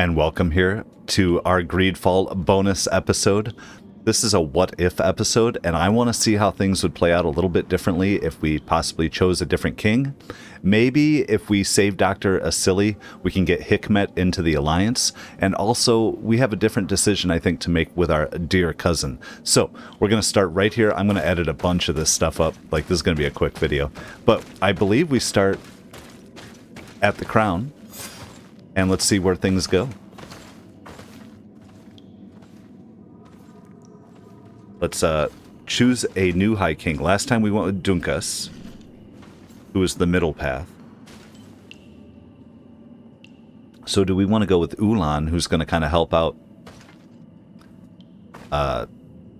and welcome here to our GreedFall bonus episode. This is a what-if episode, and I want to see how things would play out a little bit differently if we possibly chose a different king. Maybe if we save Dr. Asili, we can get Hikmet into the Alliance, and also we have a different decision, I think, to make with our dear cousin. So we're going to start right here. I'm going to edit a bunch of this stuff up, like this is going to be a quick video. But I believe we start at the crown, and let's see where things go. Let's choose a new High King. Last time we went with Dunkas, who was the middle path. So do we want to go with Ulan, who's going to kind of help out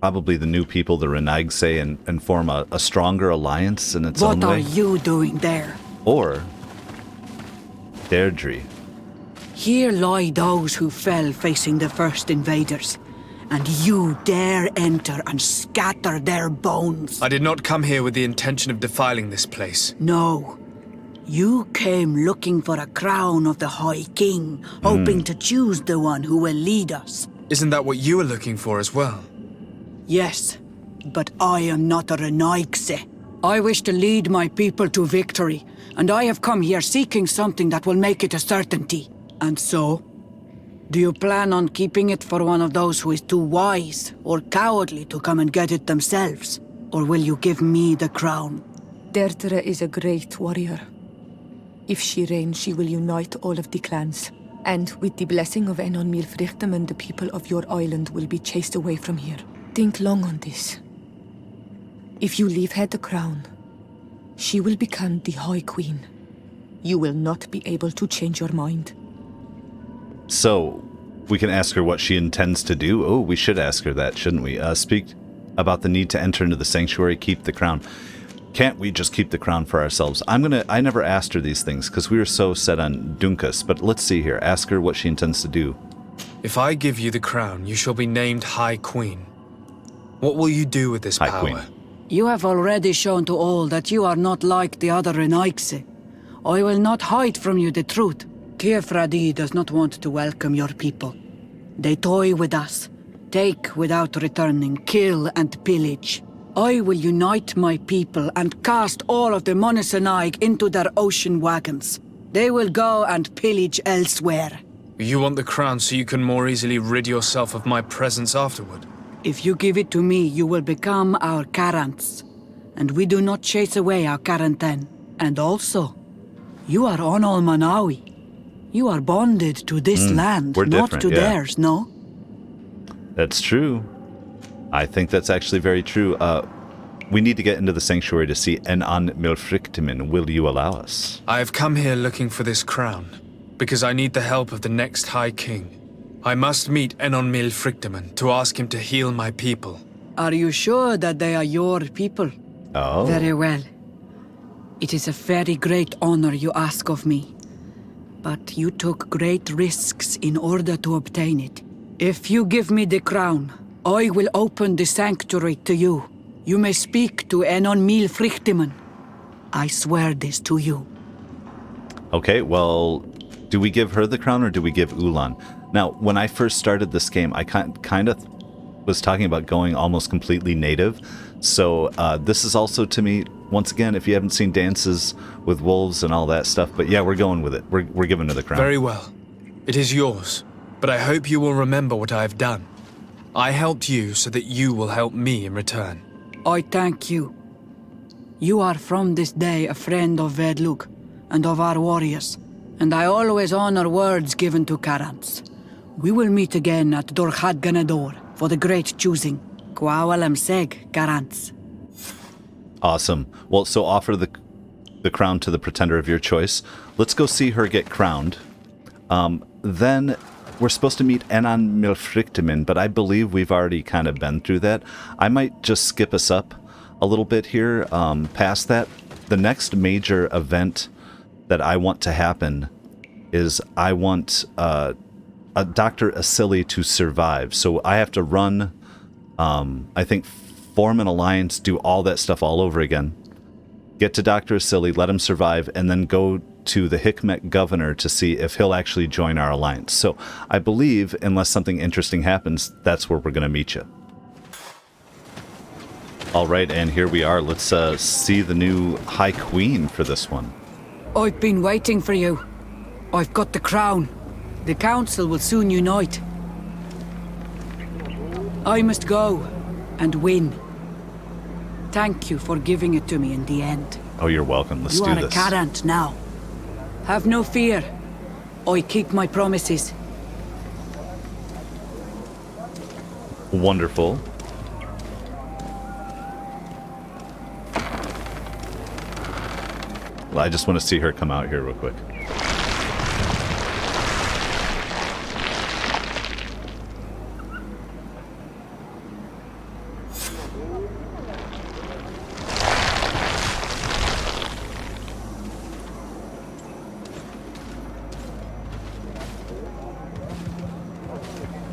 probably the new people, the Renaigse, and form a stronger alliance in its own way? What are you doing there? Or Deirdre. Here lie those who fell facing the first invaders, and you dare enter and scatter their bones. I did not come here with the intention of defiling this place. No. You came looking for a crown of the High King, hoping to choose the one who will lead us. Isn't that what you were looking for as well? Yes, but I am not a Renaigse. I wish to lead my people to victory, and I have come here seeking something that will make it a certainty. And so, do you plan on keeping it for one of those who is too wise or cowardly to come and get it themselves? Or will you give me the crown? Deirdre is a great warrior. If she reigns, she will unite all of the clans. And with the blessing of Enon Milfrichtemen, the people of your island will be chased away from here. Think long on this. If you leave her the crown, she will become the High Queen. You will not be able to change your mind. So, we can ask her what she intends to do. Oh, we should ask her that, shouldn't we? Speak about the need to enter into the sanctuary, keep the crown. Can't we just keep the crown for ourselves? I never asked her these things because we were so set on Dunkas, but let's see here. Ask her what she intends to do. If I give you the crown, you shall be named High Queen. What will you do with this High power? Queen. You have already shown to all that you are not like the other Renaigse. I will not hide from you the truth. Kefradi does not want to welcome your people. They toy with us, take without returning, kill and pillage. I will unite my people and cast all of the Monesenaig into their ocean wagons. They will go and pillage elsewhere. You want the crown so you can more easily rid yourself of my presence afterward? If you give it to me, you will become our Karants. And we do not chase away our Karanten. And also, you are Onol Manawi. You are bonded to this land, not to theirs, no? That's true. I think that's actually very true. We need to get into the sanctuary to see Enon Milfrichtemen. Will you allow us? I have come here looking for this crown, because I need the help of the next High King. I must meet Enon Milfrichtemen to ask him to heal my people. Are you sure that they are your people? Oh. Very well. It is a very great honor you ask of me. But you took great risks in order to obtain it. If you give me the crown, I will open the sanctuary to you. You may speak to Enon Milfrichtemen. I swear this to you. Okay, well, do we give her the crown or do we give Ulan? Now, when I first started this game, I kind of was talking about going almost completely native. So this is also, to me, once again, if you haven't seen Dances with Wolves and all that stuff, but yeah, we're going with it. We're giving her the crown. Very well. It is yours, but I hope you will remember what I have done. I helped you so that you will help me in return. I thank you. You are from this day a friend of Vedlug and of our warriors, and I always honor words given to Karants. We will meet again at Dorchad Ganador for the great choosing. Kwawalam Seg, Karants. Awesome. Well, so offer the crown to the pretender of your choice. Let's go see her get crowned. Then we're supposed to meet Enon Milfrichtemen, but I believe we've already kind of been through that. I might just skip us up a little bit here past that. The next major event that I want to happen is I want Dr. Asili to survive. So I have to run, I think, form an alliance, do all that stuff all over again. Get to Dr. Asili, let him survive, and then go to the Hikmet governor to see if he'll actually join our alliance. So I believe, unless something interesting happens, that's where we're going to meet you. All right, and here we are. Let's see the new High Queen for this one. I've been waiting for you. I've got the crown. The council will soon unite. I must go and win. Thank you for giving it to me in the end. Oh, you're welcome. Let's do You are this. a Carant now. Have no fear. I keep my promises. Wonderful. Well, I just want to see her come out here real quick.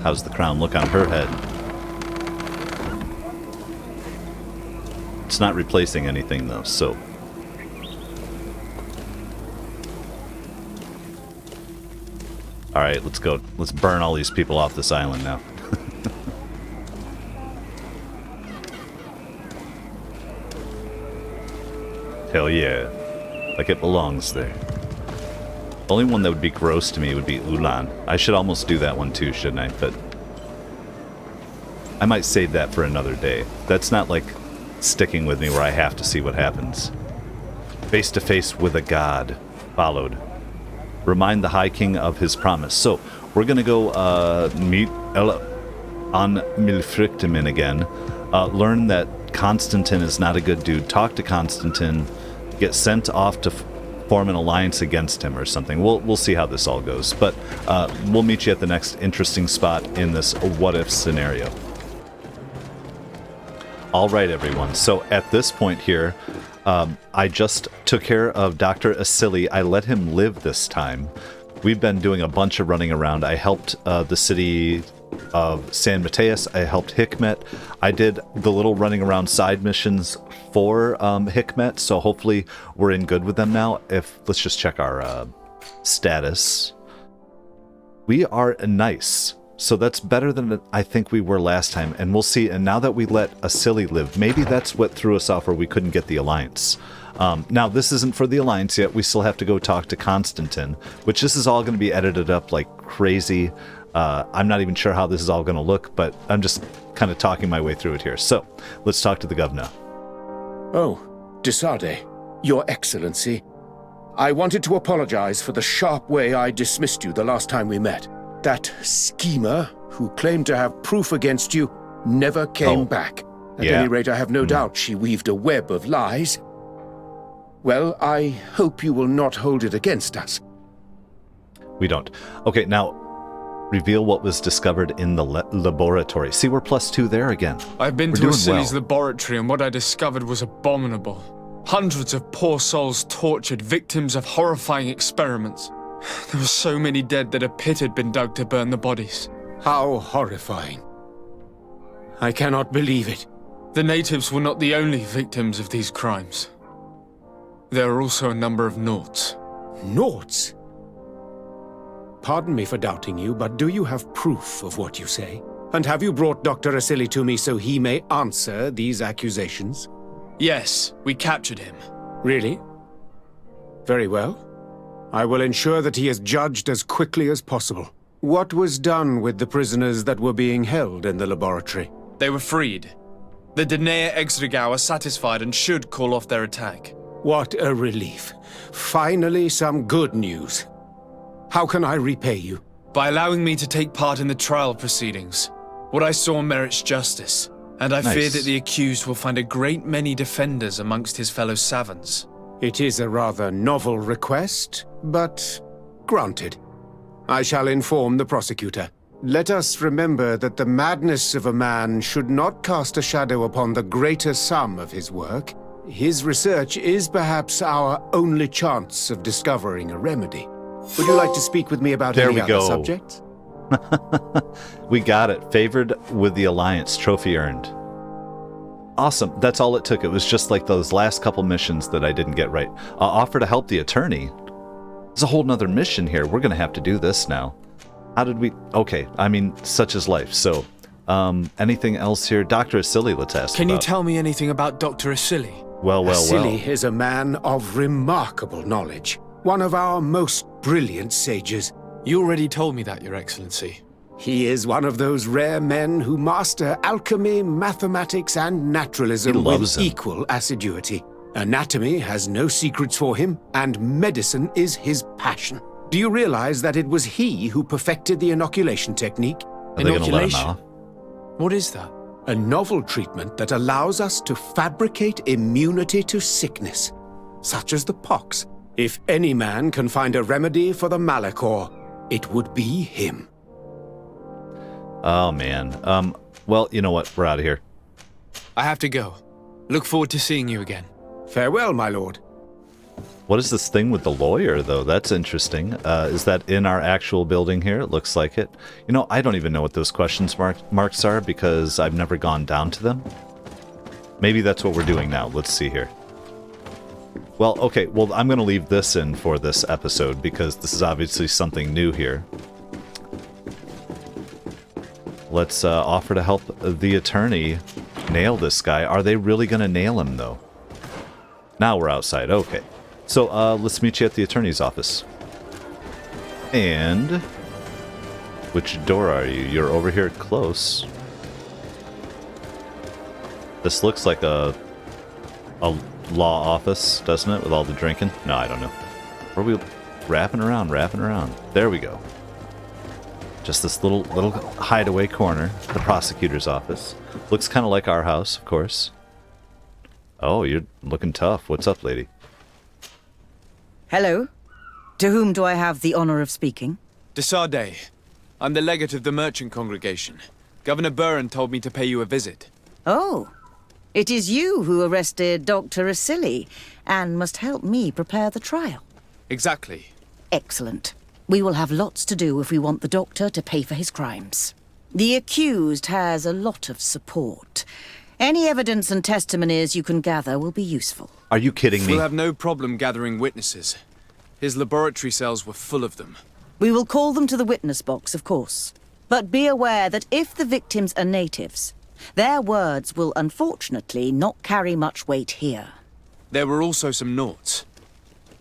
How's the crown look on her head? It's not replacing anything though, so... Alright, let's go. Let's burn all these people off this island now. Hell yeah. Like it belongs there. The only one that would be gross to me would be Ulan. I should almost do that one too, shouldn't I? But I might save that for another day. That's not like sticking with me where I have to see what happens. Face to face with a god. Followed. Remind the High King of his promise. So, we're gonna go meet on Milfrictimin again. Learn that Constantin is not a good dude. Talk to Constantin. Get sent off to form an alliance against him or something. We'll see how this all goes. But we'll meet you at the next interesting spot in this what-if scenario. All right, everyone. So at this point here, I just took care of Dr. Asili. I let him live this time. We've been doing a bunch of running around. I helped the city of San Mateus. I helped Hikmet. I did the little running around side missions for Hikmet, so hopefully we're in good with them now. Let's just check our status. We are nice. So that's better than I think we were last time, and we'll see. And now that we let Asili live, maybe that's what threw us off where we couldn't get the Alliance. Now, this isn't for the Alliance yet. We still have to go talk to Constantin, which this is all going to be edited up like crazy. I'm not even sure how this is all going to look, but I'm just kind of talking my way through it here. So, let's talk to the governor. Oh, Desade, Your Excellency. I wanted to apologize for the sharp way I dismissed you the last time we met. That schemer, who claimed to have proof against you, never came back. At any rate, I have no doubt she weaved a web of lies. Well, I hope you will not hold it against us. We don't. Okay, now, reveal what was discovered in the laboratory. See, we're +2 there again. I've been to Asili's laboratory, and what I discovered was abominable. Hundreds of poor souls tortured, victims of horrifying experiments. There were so many dead that a pit had been dug to burn the bodies. How horrifying. I cannot believe it. The natives were not the only victims of these crimes. There are also a number of Naughts. Naughts? Pardon me for doubting you, but do you have proof of what you say? And have you brought Dr. Asili to me so he may answer these accusations? Yes, we captured him. Really? Very well. I will ensure that he is judged as quickly as possible. What was done with the prisoners that were being held in the laboratory? They were freed. The Dinea Exregau are satisfied and should call off their attack. What a relief. Finally, some good news. How can I repay you? By allowing me to take part in the trial proceedings. What I saw merits justice, and I fear that the accused will find a great many defenders amongst his fellow savants. It is a rather novel request, but granted. I shall inform the prosecutor. Let us remember that the madness of a man should not cast a shadow upon the greater sum of his work. His research is perhaps our only chance of discovering a remedy. Would you like to speak with me about any other subjects? We got it. Favored with the Alliance. Trophy earned. Awesome. That's all it took. It was just like those last couple missions that I didn't get right. Offer to help the attorney. There's a whole nother mission here. We're going to have to do this now. How did we... Okay, I mean, such is life. So, anything else here? Dr. Asili, let's ask Can you about. tell me anything about Dr. Asili? Well. Asili is a man of remarkable knowledge. One of our most brilliant sages. You already told me that, Your Excellency. He is one of those rare men who master alchemy, mathematics, and naturalism with equal assiduity. Anatomy has no secrets for him, and medicine is his passion. Do you realize that it was he who perfected the inoculation technique? Are they going to let him off? What is that? A novel treatment that allows us to fabricate immunity to sickness, such as the pox. If any man can find a remedy for the Malachor, it would be him. Oh, man. Well, you know what? We're out of here. I have to go. Look forward to seeing you again. Farewell, my lord. What is this thing with the lawyer, though? That's interesting. Is that in our actual building here? It looks like it. You know, I don't even know what those questions marks are because I've never gone down to them. Maybe that's what we're doing now. Let's see here. Well, okay. Well, I'm going to leave this in for this episode because this is obviously something new here. Let's offer to help the attorney nail this guy. Are they really going to nail him, though? Now we're outside. Okay. So, let's meet you at the attorney's office. And... which door are you? You're over here close. This looks like a law office, doesn't it? With all the drinking? No, I don't know. Where are we wrapping around? There we go. Just this little hideaway corner, the prosecutor's office. Looks kind of like our house, of course. Oh, you're looking tough. What's up, lady? Hello. To whom do I have the honor of speaking? Desade. I'm the legate of the merchant congregation. Governor Buren told me to pay you a visit. Oh, it is you who arrested Dr. Asili and must help me prepare the trial. Exactly. Excellent. We will have lots to do if we want the doctor to pay for his crimes. The accused has a lot of support. Any evidence and testimonies you can gather will be useful. Are you kidding me? We'll have no problem gathering witnesses. His laboratory cells were full of them. We will call them to the witness box, of course. But be aware that if the victims are natives, their words will unfortunately not carry much weight here. There were also some noughts.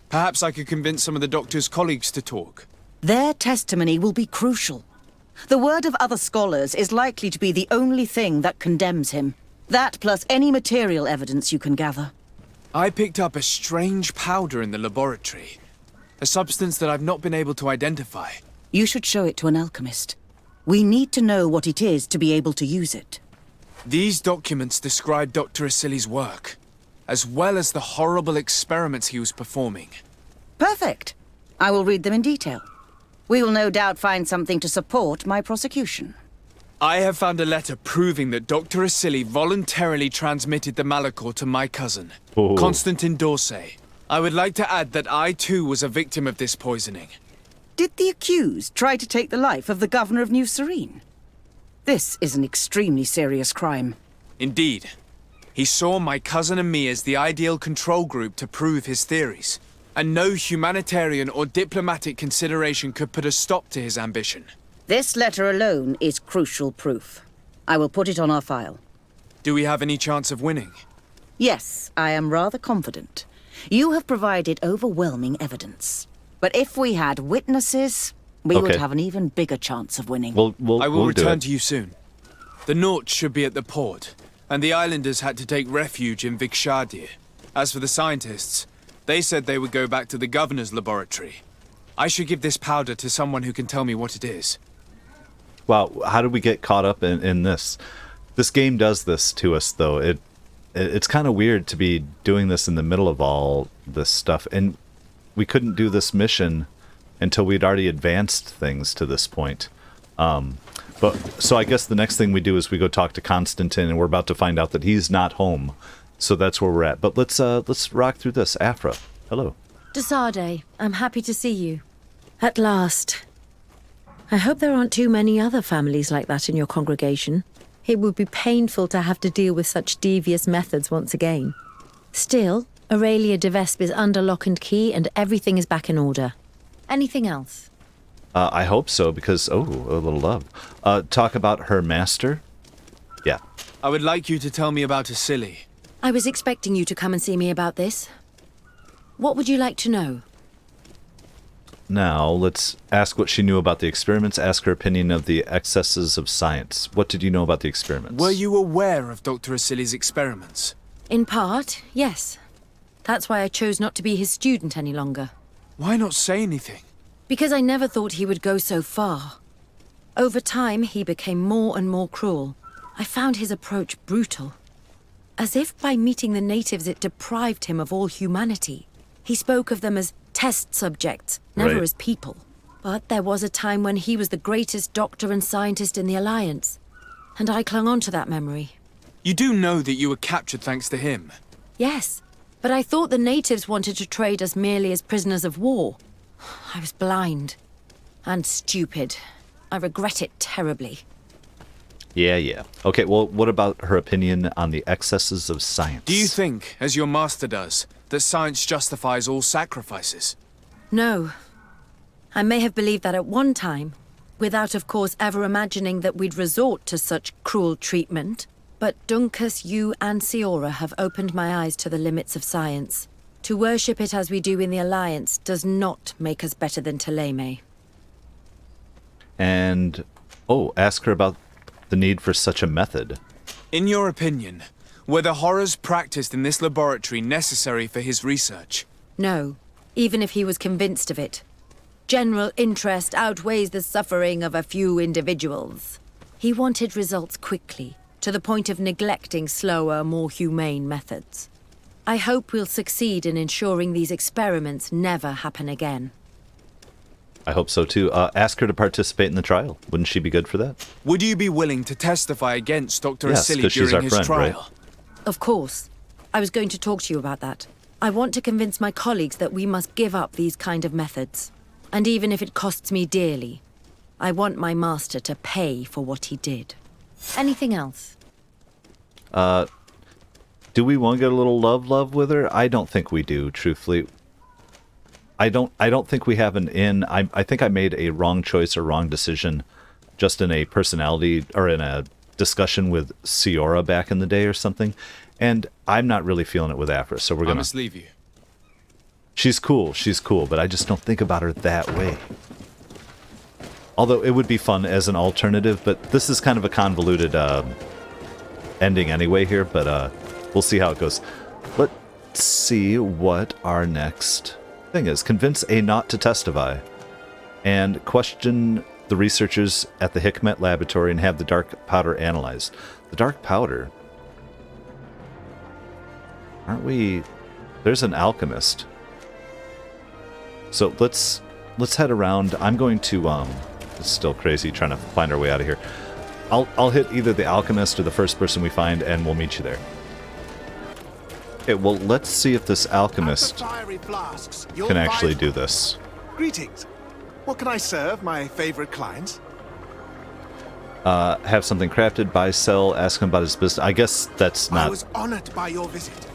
Perhaps I could convince some of the doctor's colleagues to talk. Their testimony will be crucial. The word of other scholars is likely to be the only thing that condemns him. That plus any material evidence you can gather. I picked up a strange powder in the laboratory. A substance that I've not been able to identify. You should show it to an alchemist. We need to know what it is to be able to use it. These documents describe Dr. Asili's work, as well as the horrible experiments he was performing. Perfect. I will read them in detail. We will no doubt find something to support my prosecution. I have found a letter proving that Dr. Asili voluntarily transmitted the Malachor to my cousin, Constantin endorse. I would like to add that I too was a victim of this poisoning. Did the accused try to take the life of the governor of New Serene? This is an extremely serious crime. Indeed. He saw my cousin and me as the ideal control group to prove his theories. And no humanitarian or diplomatic consideration could put a stop to his ambition. This letter alone is crucial proof. I will put it on our file. Do we have any chance of winning? Yes, I am rather confident. You have provided overwhelming evidence. But if we had witnesses, we would have an even bigger chance of winning. I will return to you soon. The Nauts should be at the port, and the islanders had to take refuge in Vikshadir. As for the scientists, they said they would go back to the governor's laboratory. I should give this powder to someone who can tell me what it is. Wow, how did we get caught up in this? This game does this to us, though. It's kind of weird to be doing this in the middle of all this stuff. And we couldn't do this mission until we'd already advanced things to this point. So I guess the next thing we do is we go talk to Constantin, and we're about to find out that he's not home. So that's where we're at. But let's rock through this. Afra, hello. Desade, I'm happy to see you. At last. I hope there aren't too many other families like that in your congregation. It would be painful to have to deal with such devious methods once again. Still, Aurelia de Vesp is under lock and key and everything is back in order. Anything else? I hope so, because, oh, a little love. Talk about her master? Yeah. I would like you to tell me about Asili. I was expecting you to come and see me about this. What would you like to know? Now, let's ask what she knew about the experiments, ask her opinion of the excesses of science. What did you know about the experiments? Were you aware of Dr. Asili's experiments? In part, yes. That's why I chose not to be his student any longer. Why not say anything? Because I never thought he would go so far. Over time, he became more and more cruel. I found his approach brutal. As if by meeting the natives it deprived him of all humanity. He spoke of them as test subjects, never Right. as people. But there was a time when he was the greatest doctor and scientist in the Alliance. And I clung on to that memory. You do know that you were captured thanks to him. Yes, but I thought the natives wanted to trade us merely as prisoners of war. I was blind. And stupid. I regret it terribly. Yeah. Okay, well, what about her opinion on the excesses of science? Do you think, as your master does, that science justifies all sacrifices? No. I may have believed that at one time, without of course ever imagining that we'd resort to such cruel treatment. But Dunkus, you and Siora have opened my eyes to the limits of science. To worship it as we do in the Alliance does not make us better than Teleme. And, ask her about the need for such a method. In your opinion, were the horrors practiced in this laboratory necessary for his research? No, even if he was convinced of it. General interest outweighs the suffering of a few individuals. He wanted results quickly, to the point of neglecting slower, more humane methods. I hope we'll succeed in ensuring these experiments never happen again. I hope so too. Ask her to participate in the trial. Wouldn't she be good for that? Would you be willing to testify against Dr. Yes, Asili 'cause she's during our his friend, right? trial? Of course. I was going to talk to you about that. I want to convince my colleagues that we must give up these kind of methods. And even if it costs me dearly, I want my master to pay for what he did. Anything else? Do we want to get a little love with her? I don't think we do, truthfully. I don't think we have an in. I think I made a wrong choice or wrong decision just in a personality or in a discussion with Siora back in the day or something. And I'm not really feeling it with Afra, so we're I gonna... must leave you. She's cool, but I just don't think about her that way. Although it would be fun as an alternative, but this is kind of a convoluted ending anyway here, but we'll see how it goes. Let's see what our next thing is. Convince a not to testify. And question the researchers at the Hikmet laboratory and have the dark powder analyzed. The dark powder? Aren't we... There's an alchemist. So let's head around. I'm going to... It's still crazy trying to find our way out of here. I'll hit either the alchemist or the first person we find, and we'll meet you there. Okay, well, let's see if this alchemist can actually do this. Greetings. What can I serve my favorite clients? Have something crafted, buy, sell, ask him about his business. I guess that's not... I was honored by your visit.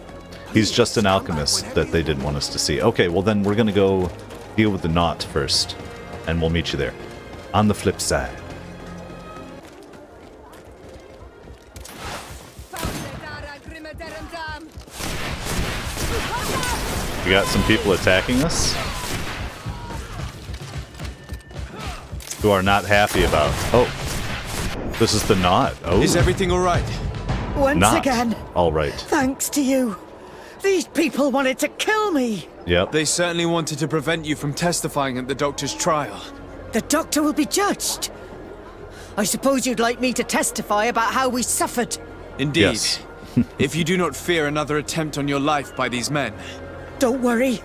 He's just an alchemist that they didn't want us to see. Okay, well then we're gonna go deal with the knot first, and we'll meet you there. On the flip side. We got some people attacking us who are not happy about... Oh, this is the knot. Oh, Is everything all right? Once not again, all right. thanks to you. These people wanted to kill me. Yep. They certainly wanted to prevent you from testifying at the doctor's trial. The doctor will be judged. I suppose you'd like me to testify about how we suffered. Indeed. Yes. If you do not fear another attempt on your life by these men. Don't worry.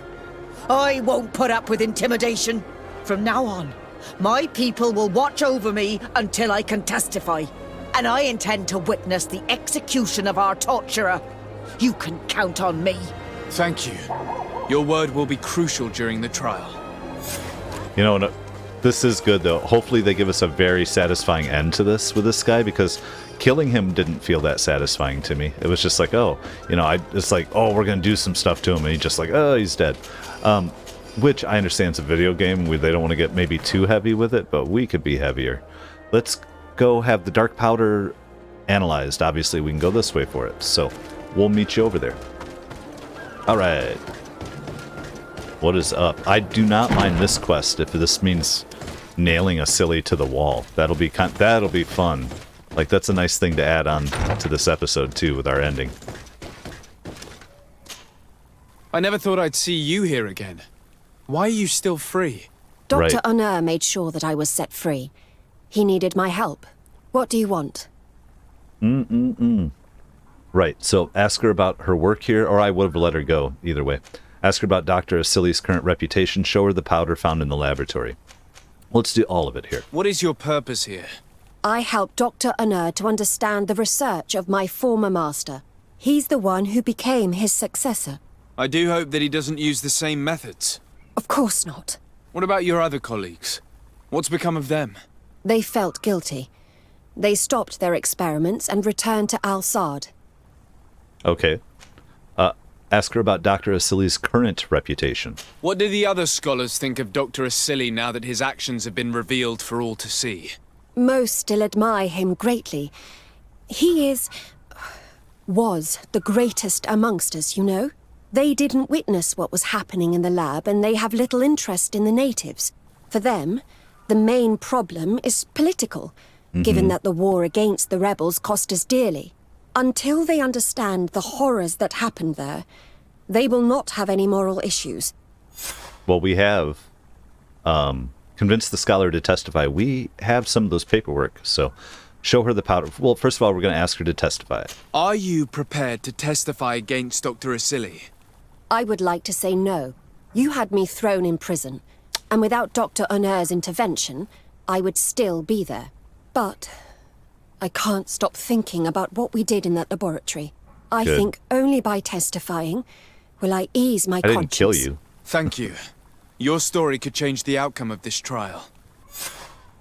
I won't put up with intimidation. From now on, my people will watch over me until I can testify. And I intend to witness the execution of our torturer. You can count on me. Thank you. Your word will be crucial during the trial. You know, no, this is good, though. Hopefully they give us a very satisfying end to this with this guy, because killing him didn't feel that satisfying to me. It was just like, oh, you know, it's like, oh, we're going to do some stuff to him, and he's just like, oh, he's dead. Which I understand it's a video game. They don't want to get maybe too heavy with it, but we could be heavier. Let's go have the dark powder analyzed. Obviously, we can go this way for it. So we'll meet you over there. All right. What is up? I do not mind this quest if this means nailing Asili to the wall. That'll be fun. Like, that's a nice thing to add on to this episode too with our ending. I never thought I'd see you here again. Why are you still free? Dr. Right. Honor made sure that I was set free. He needed my help. What do you want? Right, so ask her about her work here, or I would have let her go, either way. Ask her about Dr. Asili's current reputation, show her the powder found in the laboratory. Let's do all of it here. What is your purpose here? I helped Dr. Honor to understand the research of my former master. He's the one who became his successor. I do hope that he doesn't use the same methods. Of course not. What about your other colleagues? What's become of them? They felt guilty. They stopped their experiments and returned to Al-Sad. Okay. Ask her about Dr. Asili's current reputation. What do the other scholars think of Dr. Asili now that his actions have been revealed for all to see? Most still admire him greatly. He was the greatest amongst us, you know? They didn't witness what was happening in the lab, and they have little interest in the natives. For them, the main problem is political, given that the war against the rebels cost us dearly. Until they understand the horrors that happened there, they will not have any moral issues. Well, we have convinced the scholar to testify. We have some of those paperwork, so show her the powder. Well, first of all, we're going to ask her to testify. Are you prepared to testify against Dr. Asili? I would like to say no. You had me thrown in prison, and without Dr. Honor's intervention, I would still be there. But I can't stop thinking about what we did in that laboratory. I Good. think only by testifying will I ease my I conscience. didn't kill you. Thank you. Your story could change the outcome of this trial.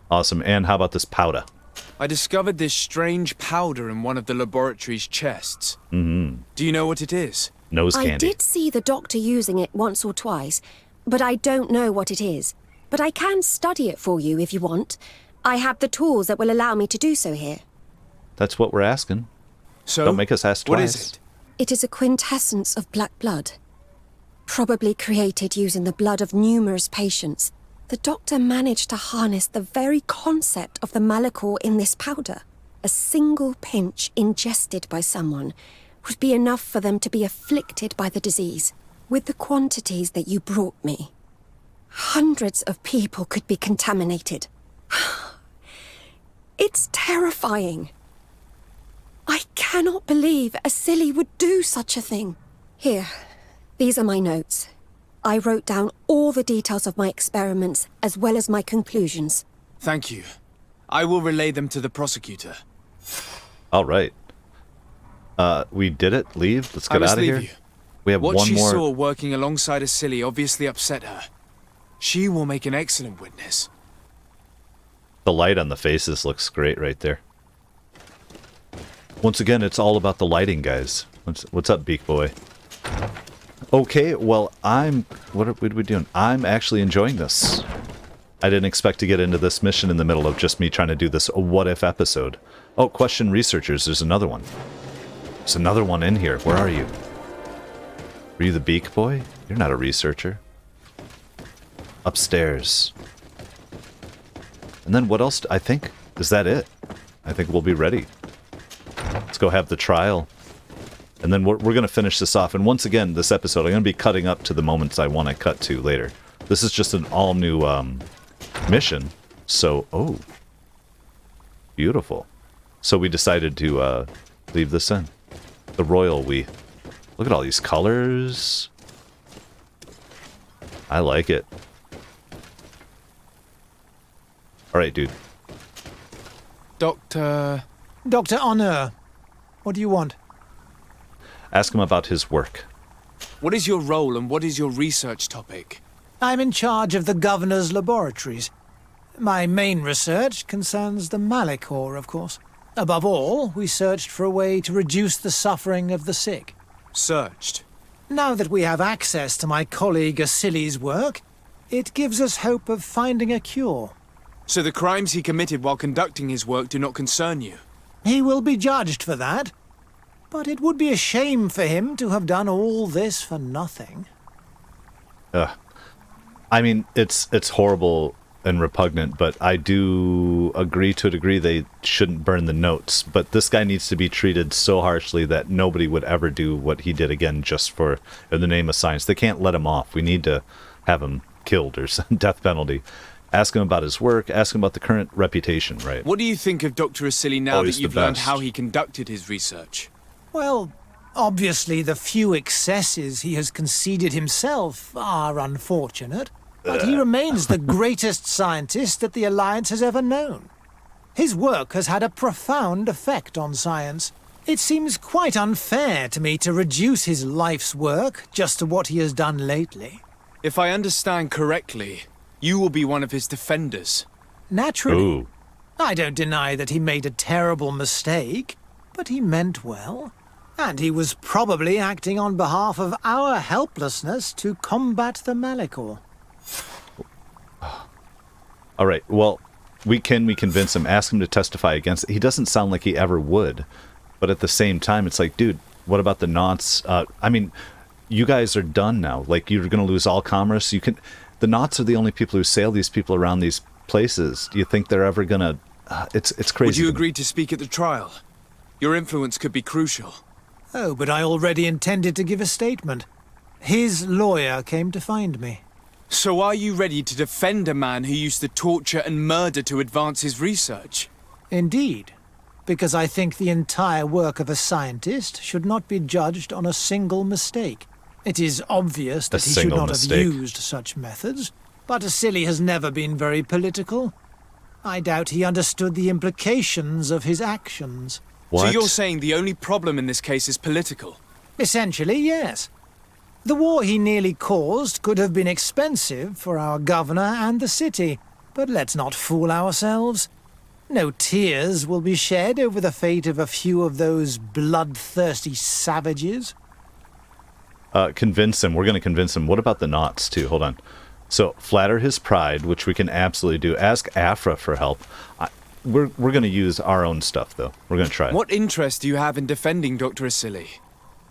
Awesome. And how about this powder? I discovered this strange powder in one of the laboratory's chests. Do you know what it is? Nose candy. I did see the doctor using it once or twice, but I don't know what it is. But I can study it for you if you want. I have the tools that will allow me to do so here. That's what we're asking. So, Don't make us ask twice. what is it? It is a quintessence of black blood. Probably created using the blood of numerous patients. The doctor managed to harness the very concept of the malachor in this powder. A single pinch ingested by someone would be enough for them to be afflicted by the disease. With the quantities that you brought me, hundreds of people could be contaminated. It's terrifying. I cannot believe Asili would do such a thing. Here, these are my notes. I wrote down all the details of my experiments, as well as my conclusions. Thank you. I will relay them to the prosecutor. All right. We did it. Leave. Let's I get must out of leave here. you. We have What one she more. saw working alongside Asili obviously upset her. She will make an excellent witness. The light on the faces looks great right there. Once again, it's all about the lighting, guys. What's up, Beak Boy? Okay, well, what are we doing? I'm actually enjoying this. I didn't expect to get into this mission in the middle of just me trying to do this what-if episode. Oh, question researchers, there's another one. There's another one in here. Where are you? Are you the Beak Boy? You're not a researcher. Upstairs. And then what else? I think, is that it? I think we'll be ready. Let's go have the trial. And then we're going to finish this off. And once again, this episode, I'm going to be cutting up to the moments I want to cut to later. This is just an all-new mission. So, oh. Beautiful. So we decided to leave this in. The royal we. Look at all these colors. I like it. All right, dude. Dr. Honor, what do you want? Ask him about his work. What is your role and what is your research topic? I'm in charge of the governor's laboratories. My main research concerns the malachor, of course. Above all, we searched for a way to reduce the suffering of the sick. Searched. Now that we have access to my colleague Asili's work, it gives us hope of finding a cure. So the crimes he committed while conducting his work do not concern you? He will be judged for that. But it would be a shame for him to have done all this for nothing. I mean, it's horrible and repugnant, but I do agree to a degree they shouldn't burn the notes. But this guy needs to be treated so harshly that nobody would ever do what he did again just for in the name of science. They can't let him off. We need to have him killed or some death penalty. Ask him about his work, ask him about the current reputation, right? What do you think of Dr. Asili now that you've learned how he conducted his research? Well, obviously the few excesses he has conceded himself are unfortunate, but he remains the greatest scientist that the Alliance has ever known. His work has had a profound effect on science. It seems quite unfair to me to reduce his life's work just to what he has done lately. If I understand correctly, you will be one of his defenders. Naturally. Ooh. I don't deny that he made a terrible mistake, but he meant well. And he was probably acting on behalf of our helplessness to combat the Malachor. All right, well, we convince him, ask him to testify against it. He doesn't sound like he ever would. But at the same time, it's like, dude, what about the Knots? I mean, you guys are done now. Like, you're going to lose all commerce. The Knots are the only people who sail these people around these places. Do you think they're ever going to... It's crazy. Would you agree to speak at the trial? Your influence could be crucial. Oh, but I already intended to give a statement. His lawyer came to find me. So are you ready to defend a man who used to torture and murder to advance his research? Indeed, because I think the entire work of a scientist should not be judged on a single mistake. It is obvious that he should not have used such methods, but Asili has never been very political. I doubt he understood the implications of his actions. What? So you're saying the only problem in this case is political? Essentially, yes. The war he nearly caused could have been expensive for our governor and the city, but let's not fool ourselves. No tears will be shed over the fate of a few of those bloodthirsty savages. Convince him. We're going to convince him. What about the Knots, too? Hold on. So, flatter his pride, which we can absolutely do. Ask Afra for help. We're going to use our own stuff, though. We're going to try. What interest do you have in defending Dr. Asili?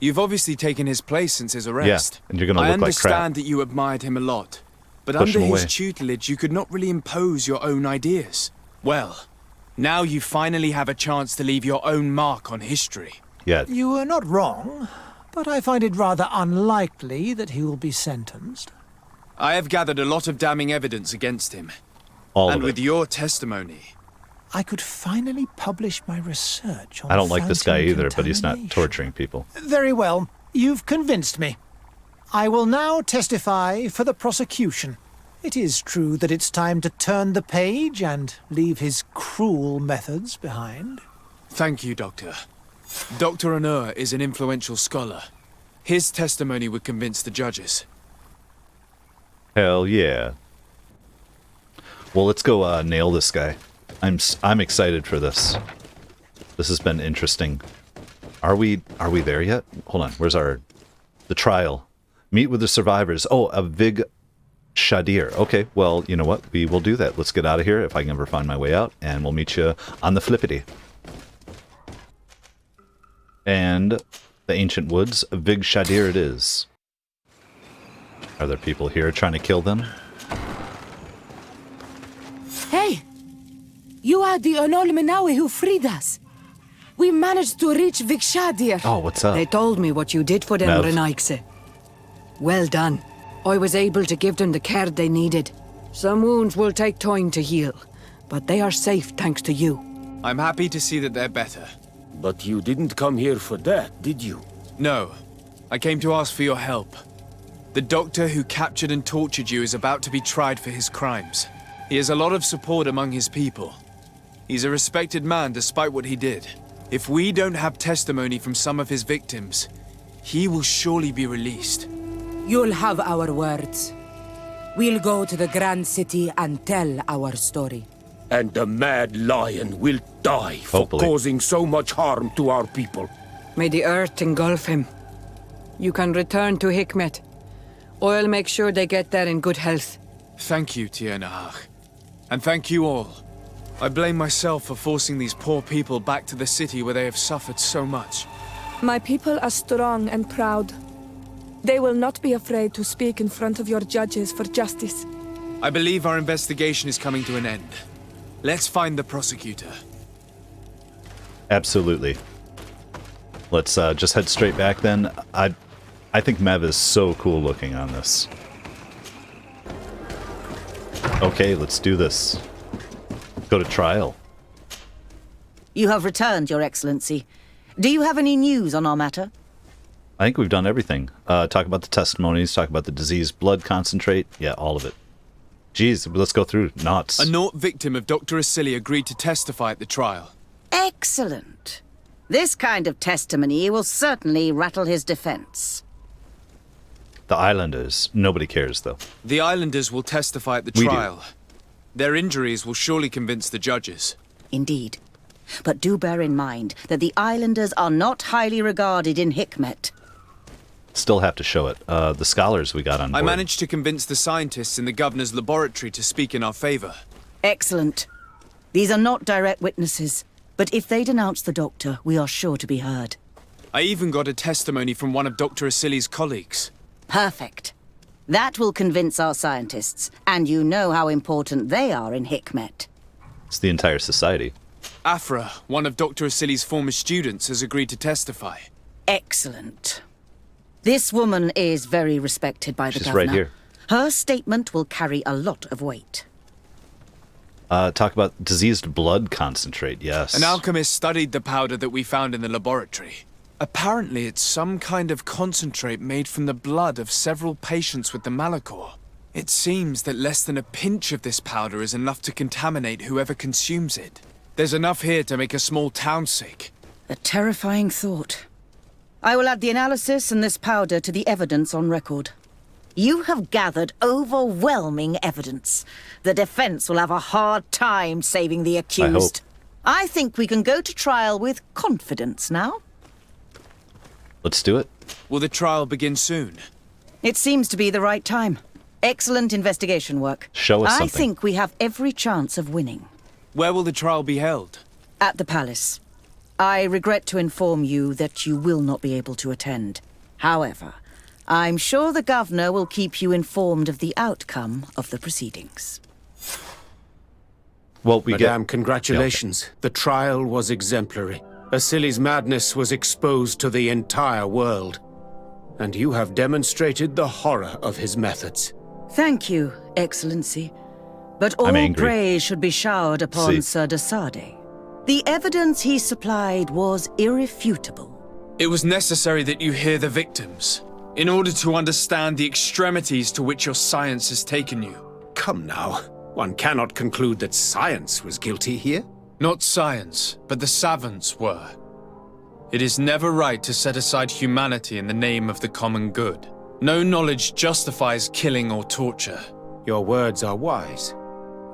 You've obviously taken his place since his arrest. Yeah, and you're going to look like crap. I understand that you admired him a lot, but Push under him his away. tutelage you could not really impose your own ideas. Well, now you finally have a chance to leave your own mark on history. Yeah. You are not wrong, but I find it rather unlikely that he will be sentenced. I have gathered a lot of damning evidence against him. All and of with it. your testimony... I could finally publish my research on I don't like this guy fountain either, but he's not contamination. torturing people. Very well. You've convinced me. I will now testify for the prosecution. It is true that it's time to turn the page and leave his cruel methods behind. Thank you, Doctor. Dr. Anur is an influential scholar. His testimony would convince the judges. Hell yeah. Well, let's go nail this guy. I'm excited for this. This has been interesting. Are we there yet? Hold on. Where's the trial? Meet with the survivors. Oh, a Vig Shadir. Okay, well, you know what? We will do that. Let's get out of here if I can ever find my way out, and we'll meet you on the flippity. And the ancient woods, Vig Shadir it is. Are there people here trying to kill them? Hey! You are the Onol Menawi who freed us. We managed to reach Vikshadir. Oh, what's up? They told me what you did for them, Mev. Renaikse. Well done. I was able to give them the care they needed. Some wounds will take time to heal, but they are safe thanks to you. I'm happy to see that they're better. But you didn't come here for that, did you? No. I came to ask for your help. The doctor who captured and tortured you is about to be tried for his crimes. He has a lot of support among his people. He's a respected man despite what he did. If we don't have testimony from some of his victims, he will surely be released. You'll have our words. We'll go to the Grand City and tell our story. And the Mad Lion will die for Hopefully. causing so much harm to our people. May the earth engulf him. you can return to Hikmet. I'll make sure they get there in good health. Thank you, Tiernach. And thank you all. I blame myself for forcing these poor people back to the city where they have suffered so much. My people are strong and proud. They will not be afraid to speak in front of your judges for justice. I believe our investigation is coming to an end. Let's find the prosecutor. Absolutely. Let's just head straight back then. I think Mev is so cool looking on this. Okay, let's do this. Go to trial. You have returned, Your Excellency. Do you have any news on our matter? I think we've done everything. Talk about the testimonies, talk about the diseased blood concentrate. Yeah, all of it. Jeez, let's go through knots. A Naut victim of Dr. Asili agreed to testify at the trial. Excellent. This kind of testimony will certainly rattle his defense. The Islanders. Nobody cares, though. The Islanders will testify at the trial. Their injuries will surely convince the judges. Indeed. But do bear in mind that the Islanders are not highly regarded in Hikmet. Still have to show it. The scholars we got on board. I managed to convince the scientists in the governor's laboratory to speak in our favor. Excellent. These are not direct witnesses, but if they denounce the doctor, we are sure to be heard. I even got a testimony from one of Dr. Asili's colleagues. Perfect. That will convince our scientists, and you know how important they are in Hikmet. It's the entire society. Afra, one of Dr. Asili's former students, has agreed to testify. Excellent. This woman is very respected by the governor. She's right here. Her statement will carry a lot of weight. Talk about diseased blood concentrate, yes. An alchemist studied the powder that we found in the laboratory. Apparently, it's some kind of concentrate made from the blood of several patients with the Malachor. It seems that less than a pinch of this powder is enough to contaminate whoever consumes it. There's enough here to make a small town sick. A terrifying thought. I will add the analysis and this powder to the evidence on record. You have gathered overwhelming evidence. The defense will have a hard time saving the accused. I think we can go to trial with confidence now. Let's do it. Will the trial begin soon? It seems to be the right time. Excellent investigation work. Show us something. I think we have every chance of winning. Where will the trial be held? At the palace. I regret to inform you that you will not be able to attend. However, I'm sure the governor will keep you informed of the outcome of the proceedings. Well, Madame, congratulations. Yeah, okay. The trial was exemplary. Asili's madness was exposed to the entire world. And you have demonstrated the horror of his methods. Thank you, Excellency. But all praise should be showered upon Sir de Sade. The evidence he supplied was irrefutable. It was necessary that you hear the victims, in order to understand the extremities to which your science has taken you. Come now. One cannot conclude that science was guilty here. Not science, but the savants were. It is never right to set aside humanity in the name of the common good. No knowledge justifies killing or torture. Your words are wise,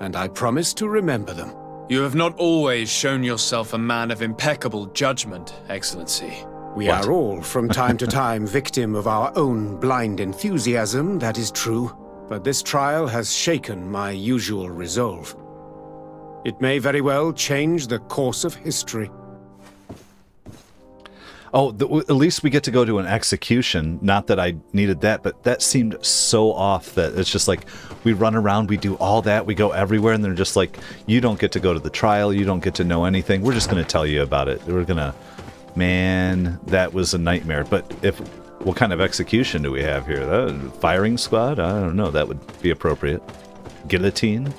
and I promise to remember them. You have not always shown yourself a man of impeccable judgment, Excellency. We are all, from time to time, victim of our own blind enthusiasm, that is true. But this trial has shaken my usual resolve. It may very well change the course of history. Oh, at least we get to go to an execution. Not that I needed that, but that seemed so off that it's just like, we run around, we do all that, we go everywhere, and they're just like, you don't get to go to the trial, you don't get to know anything, we're just going to tell you about it. We're going to... Man, that was a nightmare. But what kind of execution do we have here? Firing squad? I don't know, that would be appropriate. Guillotine?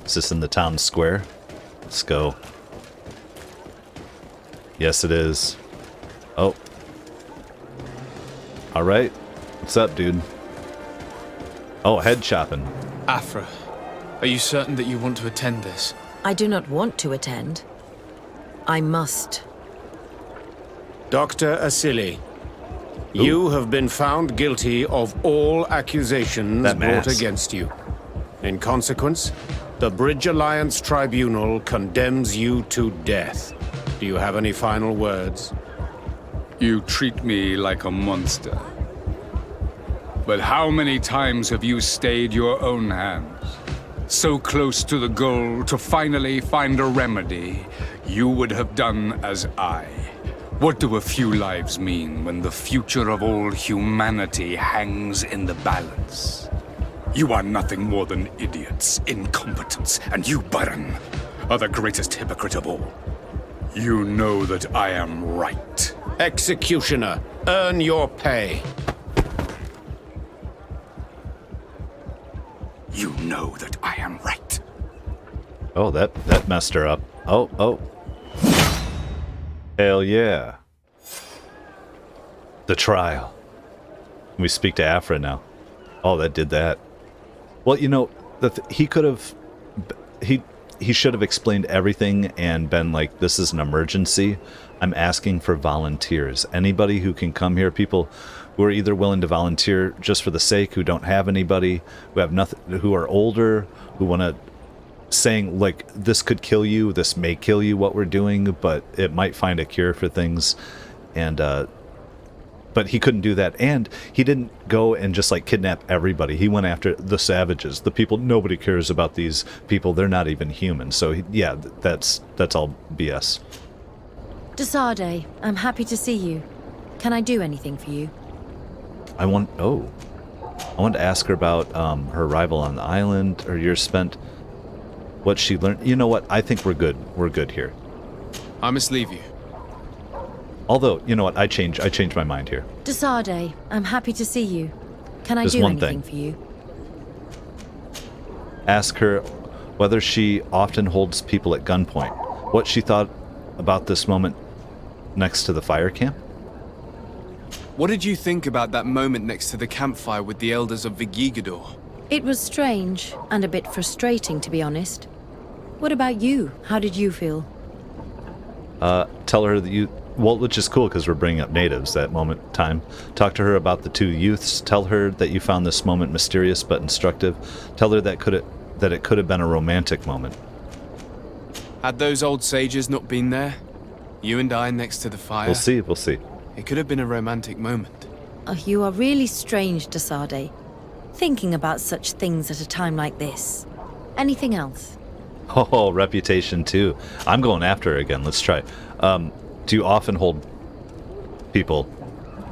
Is this in the town square? Let's go. Yes, it is. Oh. Alright. What's up, dude? Oh, head chopping. Afra, are you certain that you want to attend this? I do not want to attend. I must. Dr. Asili, you have been found guilty of all accusations brought against you. In consequence, the Bridge Alliance Tribunal condemns you to death. Do you have any final words? You treat me like a monster. But how many times have you stayed your own hands? So close to the goal to finally find a remedy, you would have done as I. What do a few lives mean when the future of all humanity hangs in the balance? You are nothing more than idiots, incompetents, and you, Baron, are the greatest hypocrite of all. You know that I am right. Executioner, earn your pay. You know that I am right. Oh, that messed her up. Oh. Hell yeah. The trial. We speak to Afra now. Oh, that did that. Well, you know, he could have... He should have explained everything and been like, this is an emergency. I'm asking for volunteers. Anybody who can come here, people who are either willing to volunteer just for the sake, who don't have anybody, who have nothing, who are older, who want to, saying like, this could kill you, this may kill you, what we're doing, but it might find a cure for things. And but he couldn't do that, and he didn't go and just like kidnap everybody. He went after the savages, the people. Nobody cares about these people. They're not even human. So yeah, that's all BS. Desade, I'm happy to see you. Can I do anything for you? I want to ask her about her arrival on the island, or years spent, what she learned. You know what? I think we're good. We're good here. I must leave you. Although, you know what? I changed my mind here. Desade, I'm happy to see you. Can I There's do one anything thing. for you? Ask her whether she often holds people at gunpoint. What she thought about this moment next to the fire camp? What did you think about that moment next to the campfire with the elders of Vigigador? It was strange, and a bit frustrating, to be honest. What about you? How did you feel? Tell her that you... Well, which is cool because we're bringing up natives that moment time. Talk to her about the two youths. Tell her that you found this moment mysterious but instructive. Tell her that it could have been a romantic moment. Had those old sages not been there, you and I next to the fire, We'll see. it could have been a romantic moment. Oh, you are really strange, Desade. Thinking about such things at a time like this. Anything else? Oh, reputation too. I'm going after her again. Let's try. Do you often hold people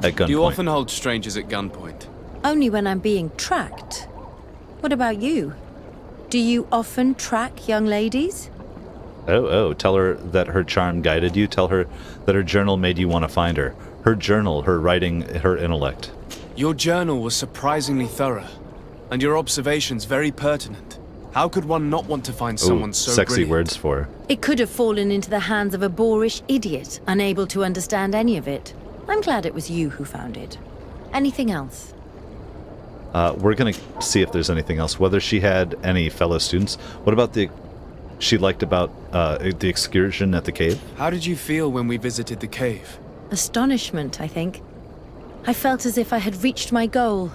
at gunpoint? Do you often hold strangers at gunpoint? Only when I'm being tracked. What about you? Do you often track young ladies? Oh, tell her that her charm guided you. Tell her that her journal made you want to find her. Her journal, her writing, her intellect. Your journal was surprisingly thorough, and your observations very pertinent. How could one not want to find someone so sexy brilliant? words for her. It could have fallen into the hands of a boorish idiot, unable to understand any of it. I'm glad it was you who found it. Anything else? We're going to see if there's anything else. Whether she had any fellow students. What about she liked about the excursion at the cave? How did you feel when we visited the cave? Astonishment, I think. I felt as if I had reached my goal,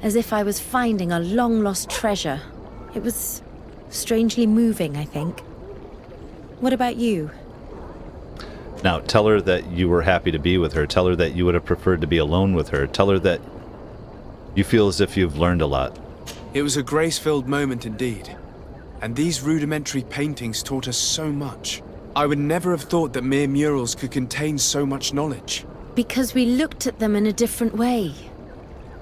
as if I was finding a long-lost treasure. It was strangely moving, I think. What about you? Now, tell her that you were happy to be with her. Tell her that you would have preferred to be alone with her. Tell her that you feel as if you've learned a lot. It was a grace-filled moment indeed. And these rudimentary paintings taught us so much. I would never have thought that mere murals could contain so much knowledge. Because we looked at them in a different way.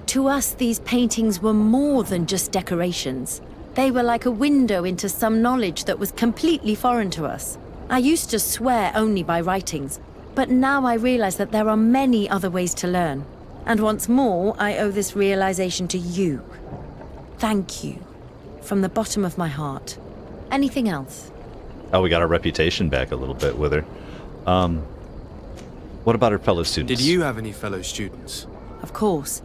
To us, these paintings were more than just decorations. They were like a window into some knowledge that was completely foreign to us. I used to swear only by writings, but now I realize that there are many other ways to learn. And once more, I owe this realization to you. Thank you. From the bottom of my heart. Anything else? Oh, we got our reputation back a little bit with her. What about her fellow students? Did you have any fellow students? Of course.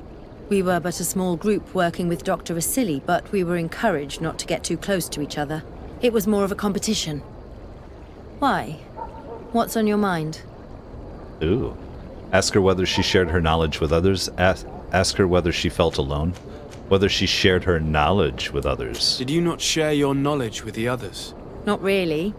We were but a small group working with Dr. Asili, but we were encouraged not to get too close to each other. It was more of a competition. Why? What's on your mind? Ooh. Ask her whether she shared her knowledge with others. Ask her whether she felt alone. Whether she shared her knowledge with others. Did you not share your knowledge with the others? Not really.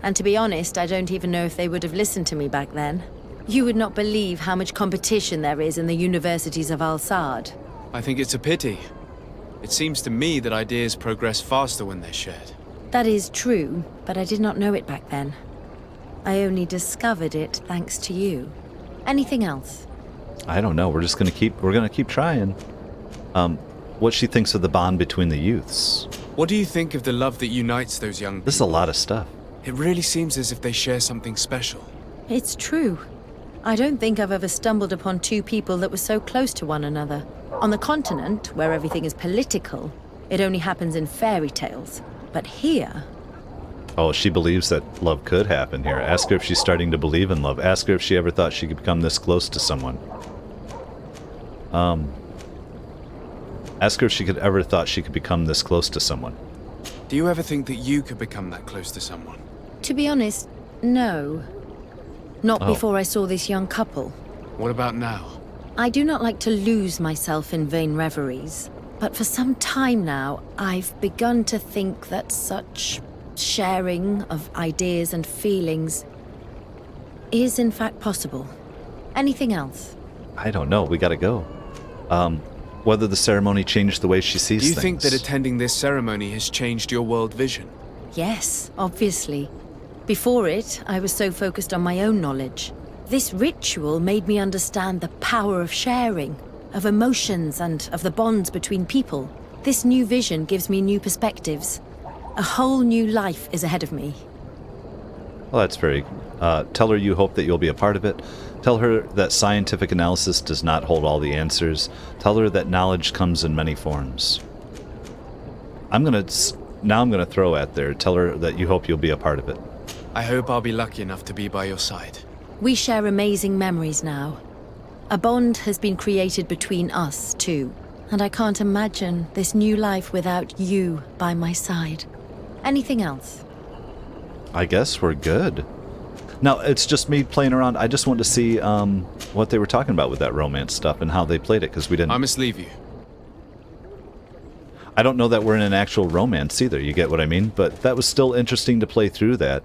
And to be honest, I don't even know if they would have listened to me back then. You would not believe how much competition there is in the universities of Al-Sad. I think it's a pity. It seems to me that ideas progress faster when they're shared. That is true, but I did not know it back then. I only discovered it thanks to you. Anything else? I don't know. We're gonna keep trying. What she thinks of the bond between the youths. What do you think of the love that unites those young people? This is a lot of stuff. It really seems as if they share something special. It's true. I don't think I've ever stumbled upon two people that were so close to one another. On the continent, where everything is political, it only happens in fairy tales. But here... Oh, she believes that love could happen here. Ask her if she's starting to believe in love. Ask her if she ever thought she could become this close to someone. Ask her if she could ever thought she could become this close to someone. Do you ever think that you could become that close to someone? To be honest, no. Not before I saw this young couple. What about now? I do not like to lose myself in vain reveries, but for some time now, I've begun to think that such sharing of ideas and feelings is in fact possible. Anything else? I don't know. We gotta go. Whether the ceremony changed the way she sees things. Do you think that attending this ceremony has changed your world vision? Yes, obviously. Before it, I was so focused on my own knowledge. This ritual made me understand the power of sharing, of emotions, and of the bonds between people. This new vision gives me new perspectives. A whole new life is ahead of me. Well, that's very... tell her you hope that you'll be a part of it. Tell her that scientific analysis does not hold all the answers. Tell her that knowledge comes in many forms. I'm gonna throw at there. Tell her that you hope you'll be a part of it. I hope I'll be lucky enough to be by your side. We share amazing memories now. A bond has been created between us, too. And I can't imagine this new life without you by my side. Anything else? I guess we're good. Now, it's just me playing around. I just wanted to see what they were talking about with that romance stuff and how they played it, because we didn't... I must leave you. I don't know that we're in an actual romance either, you get what I mean? But that was still interesting to play through that.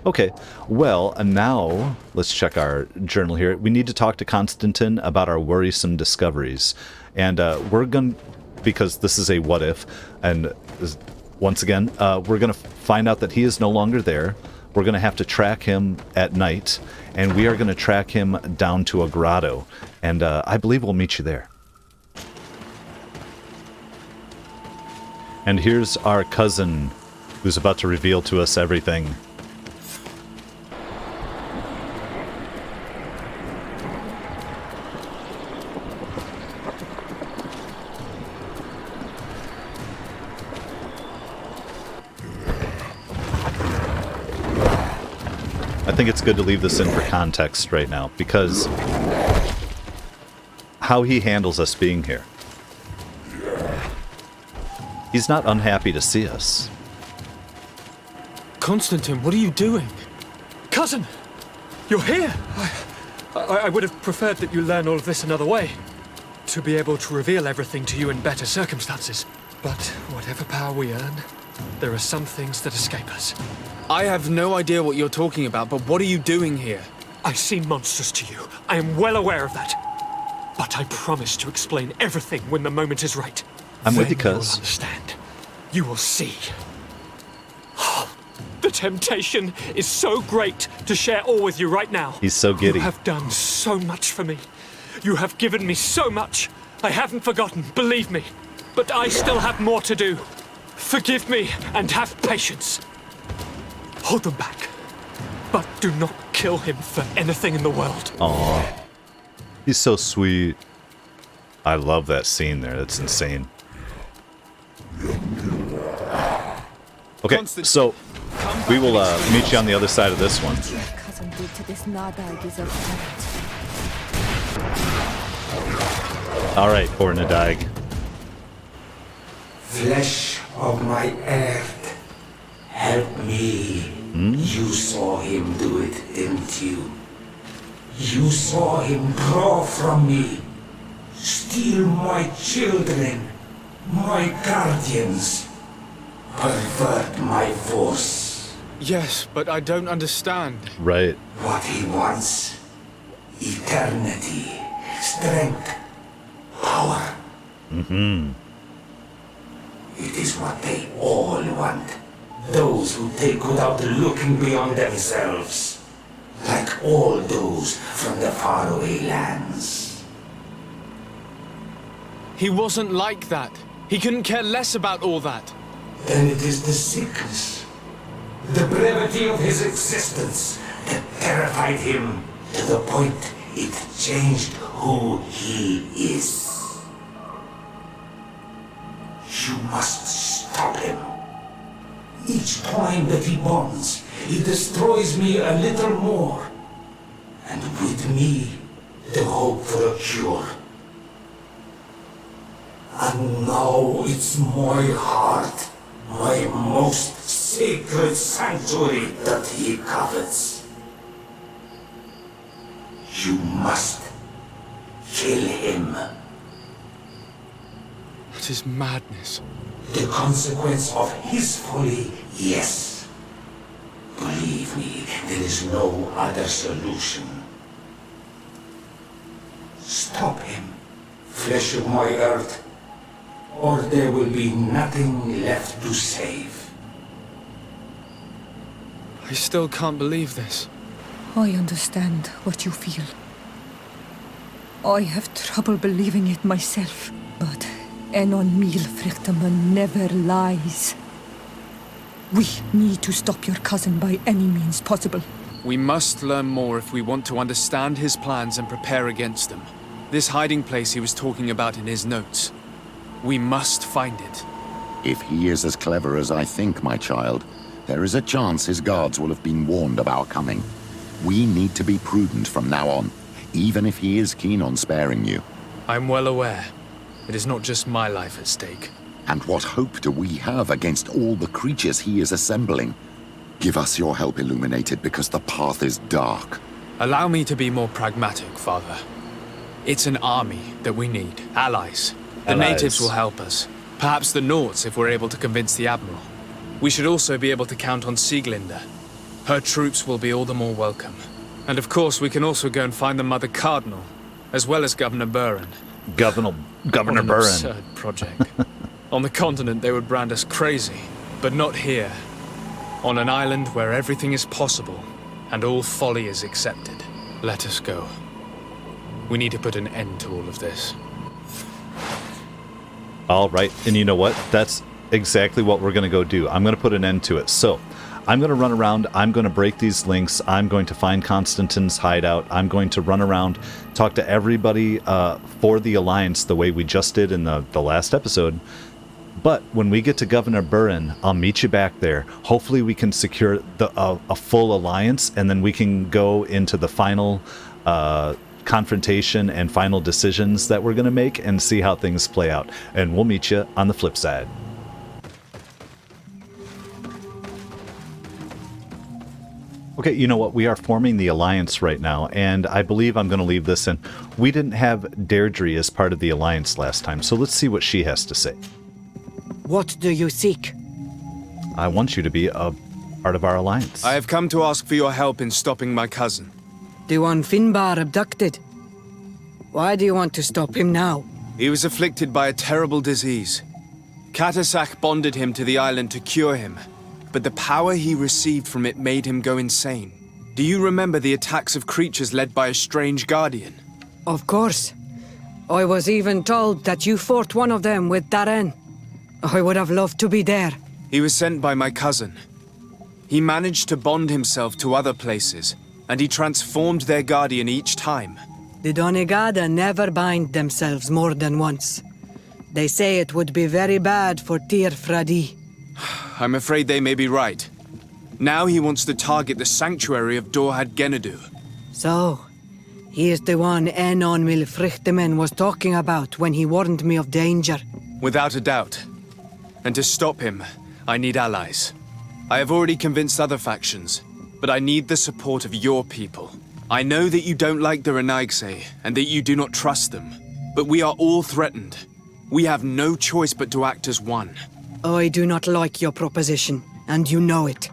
Okay, well, now let's check our journal here. We need to talk to Constantin about our worrisome discoveries. And we're going to, because this is a what if, and once again, we're going to find out that he is no longer there. We're going to have to track him at night, and we are going to track him down to a grotto. And I believe we'll meet you there. And here's our cousin, who's about to reveal to us everything. I think it's good to leave this in for context right now, because how he handles us being here. He's not unhappy to see us. Constantin, what are you doing? Cousin! You're here! I would have preferred that you learn all of this another way. To be able to reveal everything to you in better circumstances. But whatever power we earn, there are some things that escape us. I have no idea what you're talking about, but what are you doing here? I seem monstrous to you. I am well aware of that. But I promise to explain everything when the moment is right. I'm with you, Then you will cuz. understand. You will see. The temptation is so great to share all with you right now. He's so giddy. You have done so much for me. You have given me so much. I haven't forgotten, believe me. But I still have more to do. Forgive me and have patience. Hold them back. But do not kill him for anything in the world. Aww. He's so sweet. I love that scene there. That's insane. Okay, so we will meet you on the other side of this one. Cousin did to this Nadag is abhorrent. All right, poor Nadag. Flesh of my earth, help me. You saw him do it, didn't you? You saw him draw from me, steal my children, my guardians, pervert my force. Yes, but I don't understand. Right. What he wants: eternity, strength, power. Mm-hmm. It is what they all want. Those who take without looking beyond themselves. Like all those from the faraway lands. He wasn't like that. He couldn't care less about all that. Then it is the sickness, the brevity of his existence that terrified him to the point it changed who he is. You must stop him. Each time that he bonds, he destroys me a little more. And with me, the hope for a cure. And now it's my heart, my most sacred sanctuary that he covets. You must kill him. That is madness. The consequence of his folly, yes. Believe me, there is no other solution. Stop him, flesh of my earth, or there will be nothing left to save. I still can't believe this. I understand what you feel. I have trouble believing it myself, but Enon Milfrichtemann never lies. We need to stop your cousin by any means possible. We must learn more if we want to understand his plans and prepare against them. This hiding place he was talking about in his notes. We must find it. If he is as clever as I think, my child, there is a chance his guards will have been warned of our coming. We need to be prudent from now on, even if he is keen on sparing you. I'm well aware. It is not just my life at stake. And what hope do we have against all the creatures he is assembling? Give us your help, Illuminated, because the path is dark. Allow me to be more pragmatic, Father. It's an army that we need. Allies. The natives will help us. Perhaps the Nords if we're able to convince the Admiral. We should also be able to count on Sieglinde. Her troops will be all the more welcome. And of course we can also go and find the Mother Cardinal, as well as Governor Buren. Governor What an Buren. absurd project. On the continent they would brand us crazy, but not here. On an island where everything is possible, and all folly is accepted. Let us go. We need to put an end to all of this. All right, and you know what? That's exactly what we're going to go do. I'm going to put an end to it. So, I'm going to run around, I'm going to break these links, I'm going to find Constantin's hideout, I'm going to run around, talk to everybody for the Alliance the way we just did in the last episode. But when we get to Governor Buren, I'll meet you back there. Hopefully we can secure a full alliance, and then we can go into the final confrontation and final decisions that we're going to make and see how things play out. And we'll meet you on the flip side. Okay, you know what? We are forming the Alliance right now, and I believe I'm going to leave this in. We didn't have Deirdre as part of the Alliance last time, so let's see what she has to say. What do you seek? I want you to be a part of our Alliance. I have come to ask for your help in stopping my cousin. The one Finbar abducted. Why do you want to stop him now? He was afflicted by a terrible disease. Katasak bonded him to the island to cure him, but the power he received from it made him go insane. Do you remember the attacks of creatures led by a strange guardian? Of course. I was even told that you fought one of them with Darren. I would have loved to be there. He was sent by my cousin. He managed to bond himself to other places, and he transformed their guardian each time. The Donegada never bind themselves more than once. They say it would be very bad for Tir Fradi. I'm afraid they may be right. Now he wants to target the sanctuary of Dorhad Genadu. So, he is the one Enon Milfrichtemann was talking about when he warned me of danger. Without a doubt. And to stop him, I need allies. I have already convinced other factions, but I need the support of your people. I know that you don't like the Renaigse, and that you do not trust them, but we are all threatened. We have no choice but to act as one. I do not like your proposition, and you know it.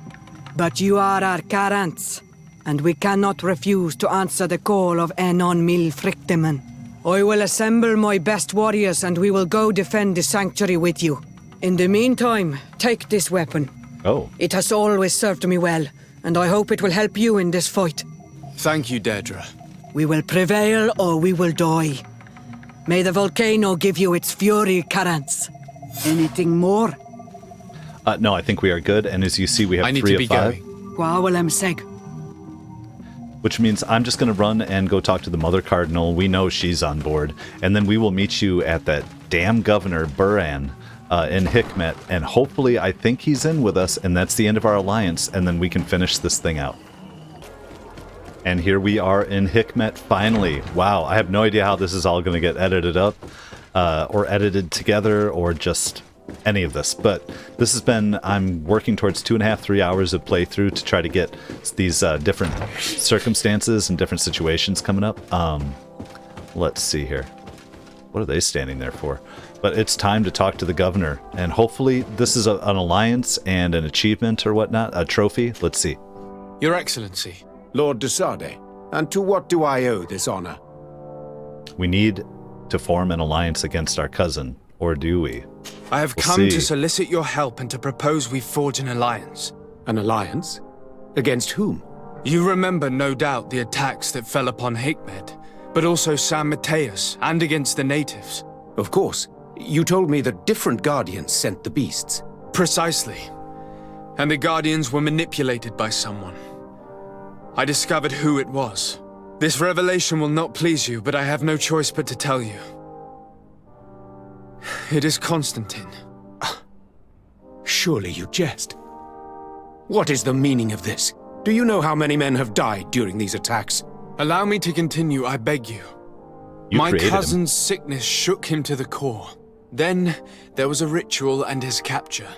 But you are our Karants, and we cannot refuse to answer the call of Enon Milfrichtemen. I will assemble my best warriors and we will go defend the sanctuary with you. In the meantime, take this weapon. Oh. It has always served me well, and I hope it will help you in this fight. Thank you, Deirdre. We will prevail or we will die. May the volcano give you its fury, Karants. Anything more? No, I think we are good, and as you see, we have 3 of 5. Which means I'm just going to run and go talk to the Mother Cardinal. We know she's on board. And then we will meet you at that damn Governor, Buran, in Hikmet. And hopefully, I think he's in with us, and that's the end of our alliance, and then we can finish this thing out. And here we are in Hikmet, finally. Wow, I have no idea how this is all going to get edited up, or edited together, or just any of this. But this has been, I'm working towards 2.5, 3 hours of playthrough to try to get these different circumstances and different situations coming up. Let's see here. What are they standing there for? But it's time to talk to the governor, and hopefully this is an alliance and an achievement or whatnot, a trophy. Let's see. Your Excellency. Lord de Sade, and to what do I owe this honor? We need to form an alliance against our cousin, or do we? I have come to solicit your help and to propose we forge an alliance. An alliance? Against whom? You remember, no doubt, the attacks that fell upon Hikmet, but also San Mateus, and against the natives. Of course. You told me that different guardians sent the beasts. Precisely. And the guardians were manipulated by someone. I discovered who it was. This revelation will not please you, but I have no choice but to tell you. It is Constantin. Surely you jest. What is the meaning of this? Do you know how many men have died during these attacks? Allow me to continue, I beg you. My cousin's sickness shook him to the core. Then there was a ritual and his capture.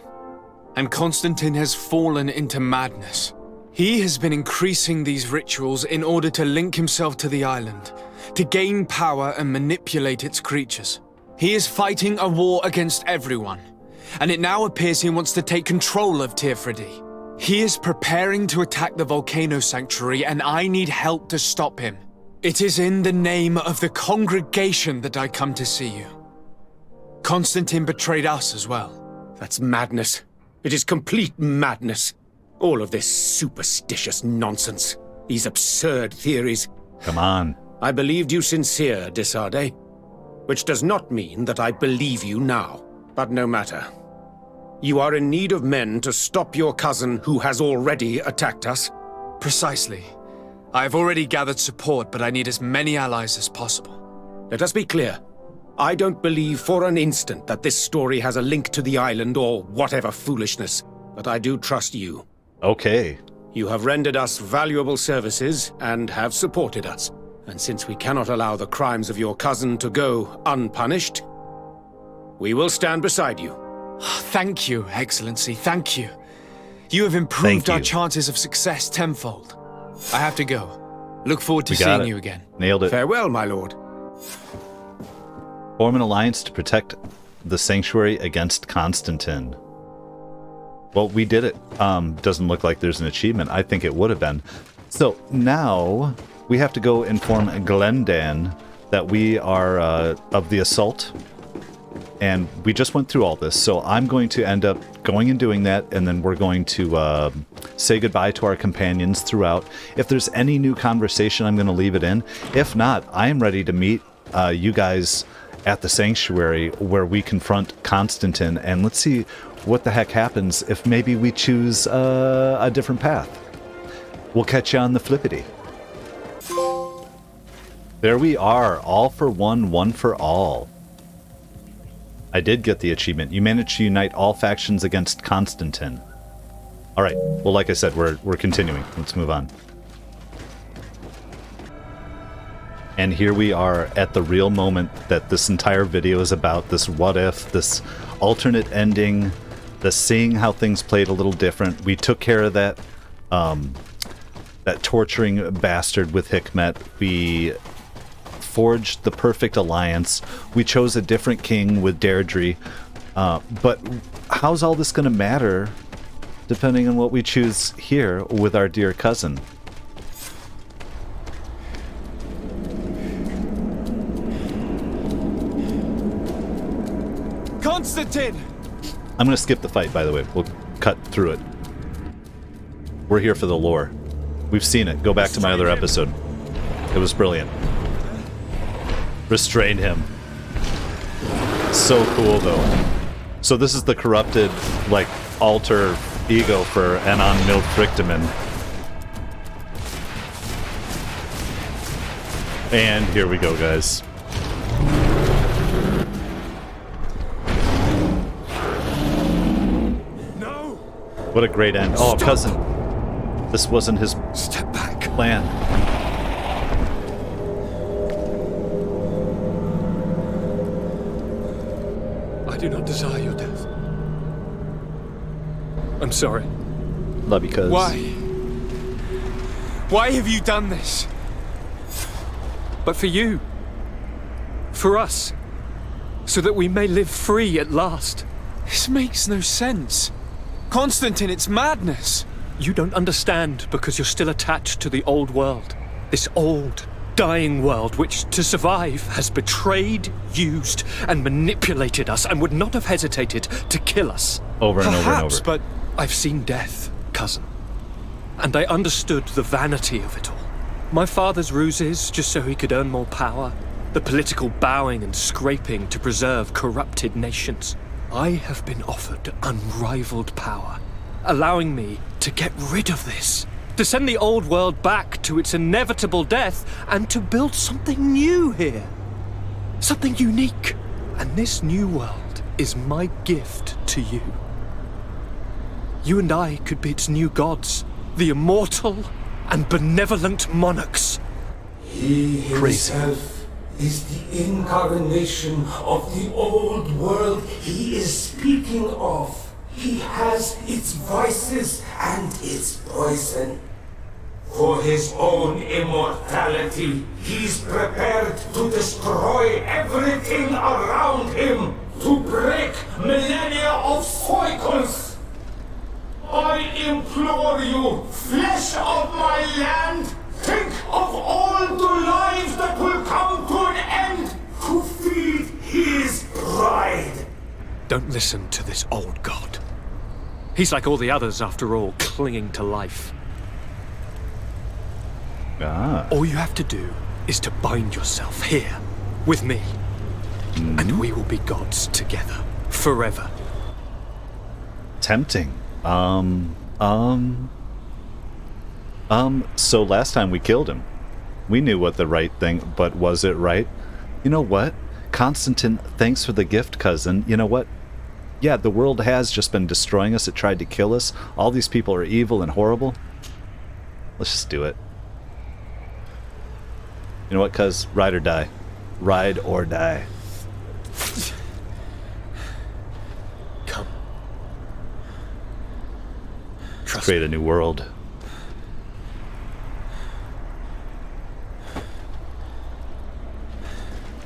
And Constantin has fallen into madness. He has been increasing these rituals in order to link himself to the island, to gain power and manipulate its creatures. He is fighting a war against everyone, and it now appears he wants to take control of Tirfridi. He is preparing to attack the volcano sanctuary, and I need help to stop him. It is in the name of the congregation that I come to see you. Constantin betrayed us as well. That's madness. It is complete madness. All of this superstitious nonsense. These absurd theories. Come on. I believed you sincere, de Sade. Which does not mean that I believe you now. But no matter. You are in need of men to stop your cousin who has already attacked us. Precisely. I have already gathered support, but I need as many allies as possible. Let us be clear. I don't believe for an instant that this story has a link to the island or whatever foolishness, but I do trust you. Okay. You have rendered us valuable services and have supported us. And since we cannot allow the crimes of your cousin to go unpunished, we will stand beside you. Thank you, Excellency, thank you. You have improved our chances of success tenfold. I have to go. Look forward to seeing you again. Nailed it. Farewell, my lord. Form an alliance to protect the sanctuary against Constantin. Well, we did it. Doesn't look like there's an achievement. I think it would have been. So now we have to go inform Glendan that we are of the assault. And we just went through all this. So I'm going to end up going and doing that. And then we're going to say goodbye to our companions throughout. If there's any new conversation, I'm going to leave it in. If not, I am ready to meet you guys at the sanctuary where we confront Constantin. And let's see what the heck happens if maybe we choose a different path. We'll catch you on the flippity. There we are, all for one, one for all. I did get the achievement. You managed to unite all factions against Constantin. All right. Well, like I said, we're continuing. Let's move on. And here we are at the real moment that this entire video is about. This what if, this alternate ending, the seeing how things played a little different. We took care of that that torturing bastard with Hikmet. We forged the perfect alliance. We chose a different king with Deirdre. But how's all this going to matter depending on what we choose here with our dear cousin. Constantin! I'm going to skip the fight, by the way. We'll cut through it. We're here for the lore. We've seen it. Go back to my other episode. It was brilliant. Restrain him. So cool, though. So this is the corrupted, like, alter ego for Anon Milfrictamen. And here we go, guys. No! What a great end. Oh, cousin. This wasn't his Step back. plan. I do not desire your death. I'm sorry. Love you, cuz. Why? Why have you done this? But for you. For us. So that we may live free at last. This makes no sense. Constantin, it's madness. You don't understand because you're still attached to the old world. This old, dying world which, to survive, has betrayed, used, and manipulated us and would not have hesitated to kill us. Over and over and Perhaps, over. but I've seen death, cousin. And I understood the vanity of it all. My father's ruses just so he could earn more power. The political bowing and scraping to preserve corrupted nations. I have been offered unrivaled power, allowing me to get rid of this, to send the old world back to its inevitable death, and to build something new here. Something unique. And this new world is my gift to you. You and I could be its new gods, the immortal and benevolent monarchs. He himself is the incarnation of the old world he is speaking of. He has its vices and its poison. For his own immortality, he's prepared to destroy everything around him, to break millennia of cycles. I implore you, flesh of my land, think of all the lives that will come to an end to feed his bride. Don't listen to this old god. He's like all the others, after all, clinging to life. All you have to do is to bind yourself here, with me. And we will be gods together, forever. Tempting. So last time we killed him. We knew what the right thing, but was it right? You know what? Constantin, thanks for the gift, cousin. You know what? Yeah, the world has just been destroying us. It tried to kill us. All these people are evil and horrible. Let's just do it. You know what, cuz? Ride or die. Ride or die. Come. Let's create a new world.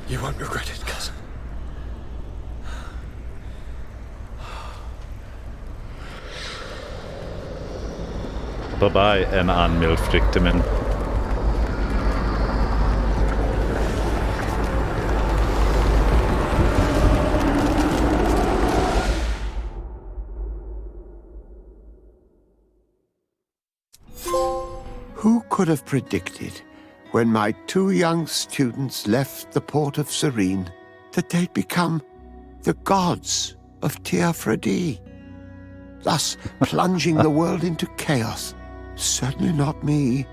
You won't regret it, cousin. Bye-bye, Anon Milfrictamen. Who could have predicted, when my two young students left the port of Serene, that they'd become the gods of Teofredi, thus plunging the world into chaos? Certainly not me.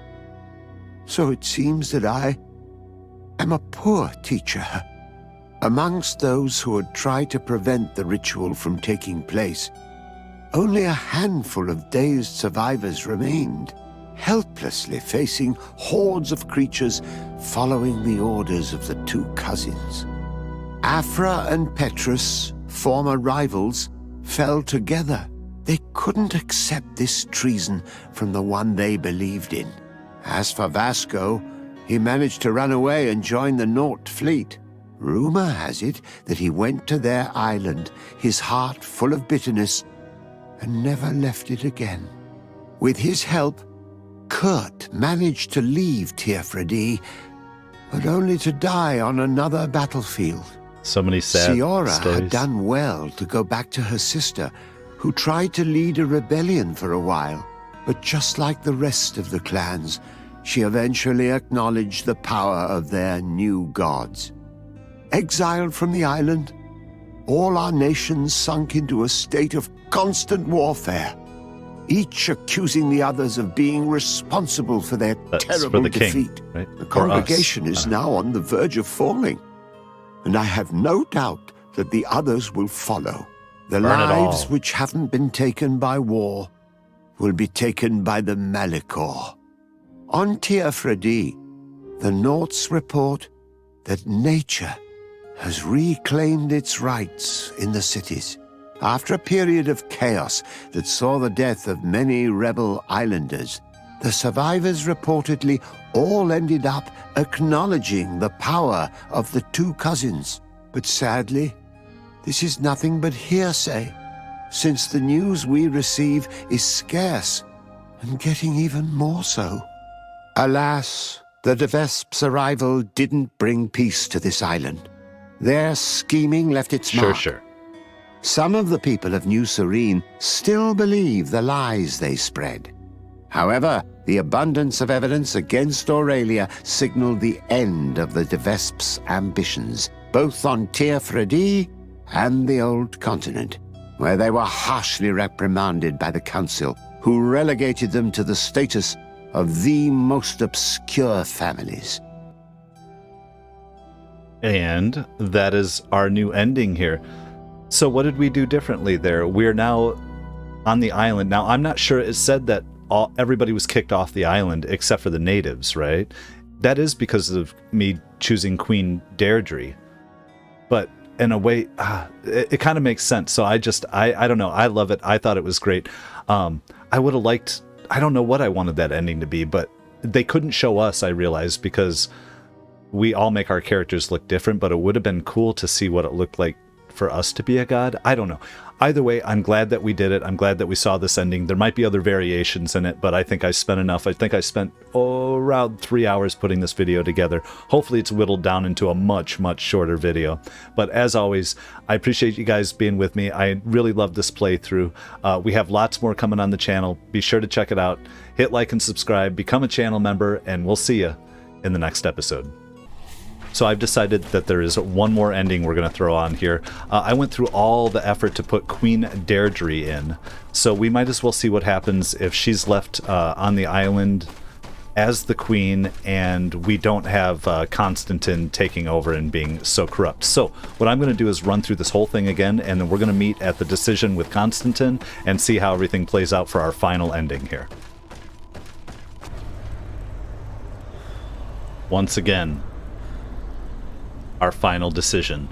So it seems that I am a poor teacher. Amongst those who had tried to prevent the ritual from taking place, only a handful of dazed survivors remained, helplessly facing hordes of creatures following the orders of the two cousins. Afra and Petrus, former rivals, fell together. They couldn't accept this treason from the one they believed in. As for Vasco, he managed to run away and join the Naut fleet. Rumor has it that he went to their island, his heart full of bitterness, and never left it again. With his help, Kurt managed to leave Tearfredi, but only to die on another battlefield. So many sad Siora stories. had done well to go back to her sister, who tried to lead a rebellion for a while. But just like the rest of the clans, she eventually acknowledged the power of their new gods. Exiled from the island, all our nations sunk into a state of constant warfare, each accusing the others of being responsible for their terrible defeat. Right? The congregation is now on the verge of falling, and I have no doubt that the others will follow. The lives which haven't been taken by war will be taken by the Malicor. On Tearfredi, the Norts report that nature has reclaimed its rights in the cities. After a period of chaos that saw the death of many rebel islanders, the survivors reportedly all ended up acknowledging the power of the two cousins. But sadly, this is nothing but hearsay, since the news we receive is scarce and getting even more so. Alas, the de Vesp's arrival didn't bring peace to this island. Their scheming left its mark. Sure. Some of the people of New Serene still believe the lies they spread. However, the abundance of evidence against Aurelia signaled the end of the de Vesp's ambitions, both on Tearfredi and the Old Continent, where they were harshly reprimanded by the Council, who relegated them to the status of the most obscure families. And that is our new ending here. So what did we do differently there? We're now on the island. Now, I'm not sure it said that everybody was kicked off the island except for the natives, right? That is because of me choosing Queen Deirdre. But in a way, it kind of makes sense. So I don't know. I love it. I thought it was great. I would have liked, I don't know what I wanted that ending to be, but they couldn't show us, I realized, because we all make our characters look different, but it would have been cool to see what it looked like for us to be a god. I don't know. Either way, I'm glad that we did it. I'm glad that we saw this ending. There might be other variations in it, but I think I spent enough. I think I spent around 3 hours putting this video together. Hopefully it's whittled down into a much, much shorter video. But as always, I appreciate you guys being with me. I really love this playthrough. We have lots more coming on the channel. Be sure to check it out. Hit like and subscribe, become a channel member, and we'll see you in the next episode. So I've decided that there is one more ending we're going to throw on here. I went through all the effort to put Queen Deirdre in, so we might as well see what happens if she's left on the island as the queen and we don't have Constantin taking over and being so corrupt. So what I'm going to do is run through this whole thing again, and then we're going to meet at the decision with Constantin and see how everything plays out for our final ending here. Once again, our final decision.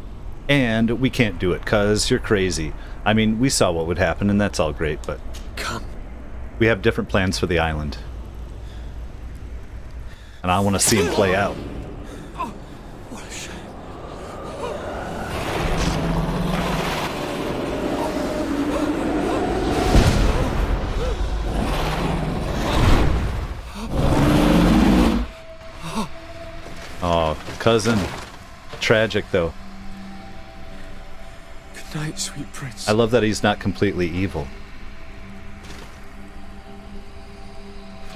And we can't do it because you're crazy. I mean, we saw what would happen and that's all great, but come. We have different plans for the island. And I want to see him play out. What a shame. Oh, cousin. Tragic, though. Good night, sweet prince. I love that he's not completely evil.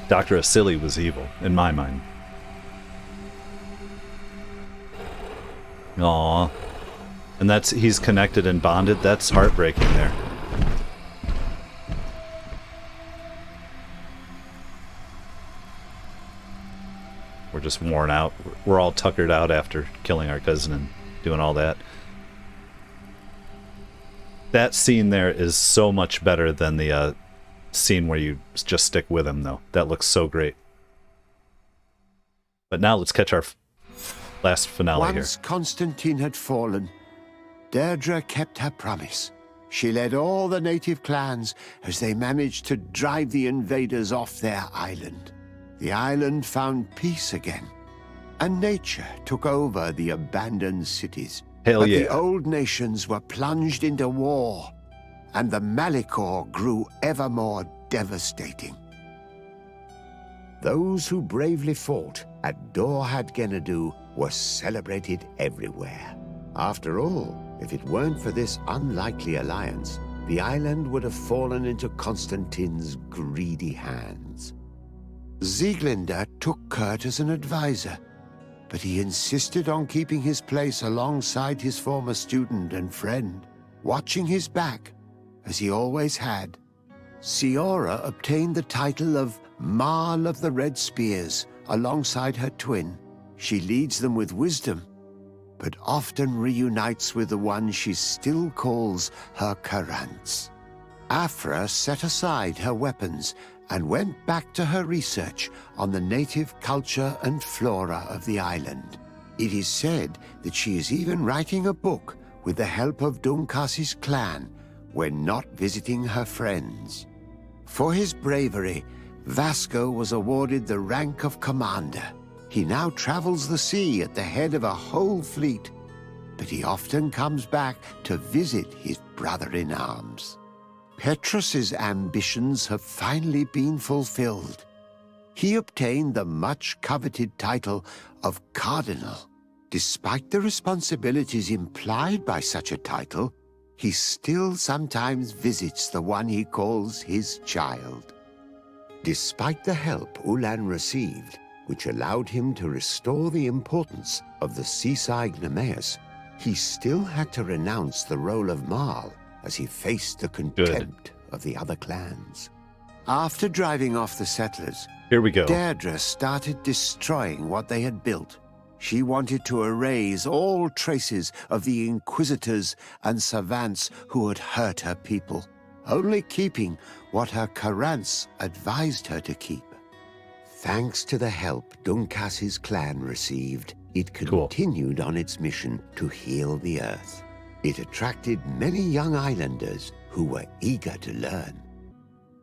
Dr. Asili was evil, in my mind. Aww. And he's connected and bonded. That's heartbreaking there. We're just worn out. We're all tuckered out after killing our cousin and doing all that. That scene there is so much better than the scene where you just stick with him, though. That looks so great. But now let's catch our last finale here. Once Constantin had fallen, Deirdre kept her promise. She led all the native clans as they managed to drive the invaders off their island. The island found peace again, and nature took over the abandoned cities. Hell but yeah. the old nations were plunged into war, and the Malicor grew ever more devastating. Those who bravely fought at Dorhad Genadu were celebrated everywhere. After all, if it weren't for this unlikely alliance, the island would have fallen into Constantin's greedy hands. Sieglinde took Kurt as an advisor, but he insisted on keeping his place alongside his former student and friend, watching his back, as he always had. Siora obtained the title of Marl of the Red Spears alongside her twin. She leads them with wisdom, but often reunites with the one she still calls her Karants. Afra set aside her weapons and went back to her research on the native culture and flora of the island. It is said that she is even writing a book with the help of Dunkas's clan when not visiting her friends. For his bravery, Vasco was awarded the rank of commander. He now travels the sea at the head of a whole fleet, but he often comes back to visit his brother-in-arms. Petrus's ambitions have finally been fulfilled. He obtained the much-coveted title of Cardinal. Despite the responsibilities implied by such a title, he still sometimes visits the one he calls his child. Despite the help Ulan received, which allowed him to restore the importance of the seaside Nemeus, he still had to renounce the role of Marl as he faced the contempt of the other clans. After driving off the settlers, here we go. Deirdre started destroying what they had built. She wanted to erase all traces of the inquisitors and savants who had hurt her people, only keeping what her Karants advised her to keep. Thanks to the help Dunkas's clan received, it continued on its mission to heal the earth. It attracted many young islanders who were eager to learn.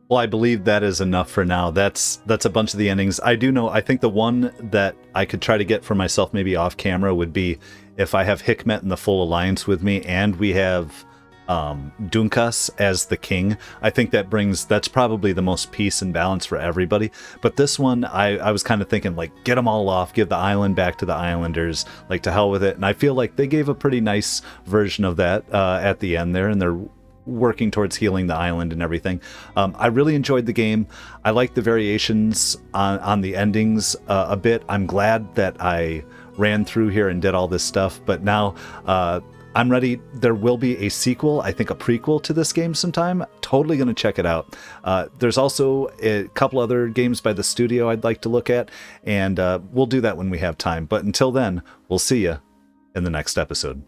Well, I believe that is enough for now. That's a bunch of the endings. I do know, I think the one that I could try to get for myself maybe off camera would be if I have Hikmet in the full alliance with me and we have Dunkas as the king. I think that's probably the most peace and balance for everybody. But this one, I was kind of thinking, like, get them all off, give the island back to the islanders, like, to hell with it. And I feel like they gave a pretty nice version of that at the end there, and they're working towards healing the island and everything. I really enjoyed the game. I like the variations on the endings a bit. I'm glad that I ran through here and did all this stuff, but now I'm ready. There will be a sequel, I think a prequel to this game sometime. Totally going to check it out. There's also a couple other games by the studio I'd like to look at, and we'll do that when we have time. But until then, we'll see you in the next episode.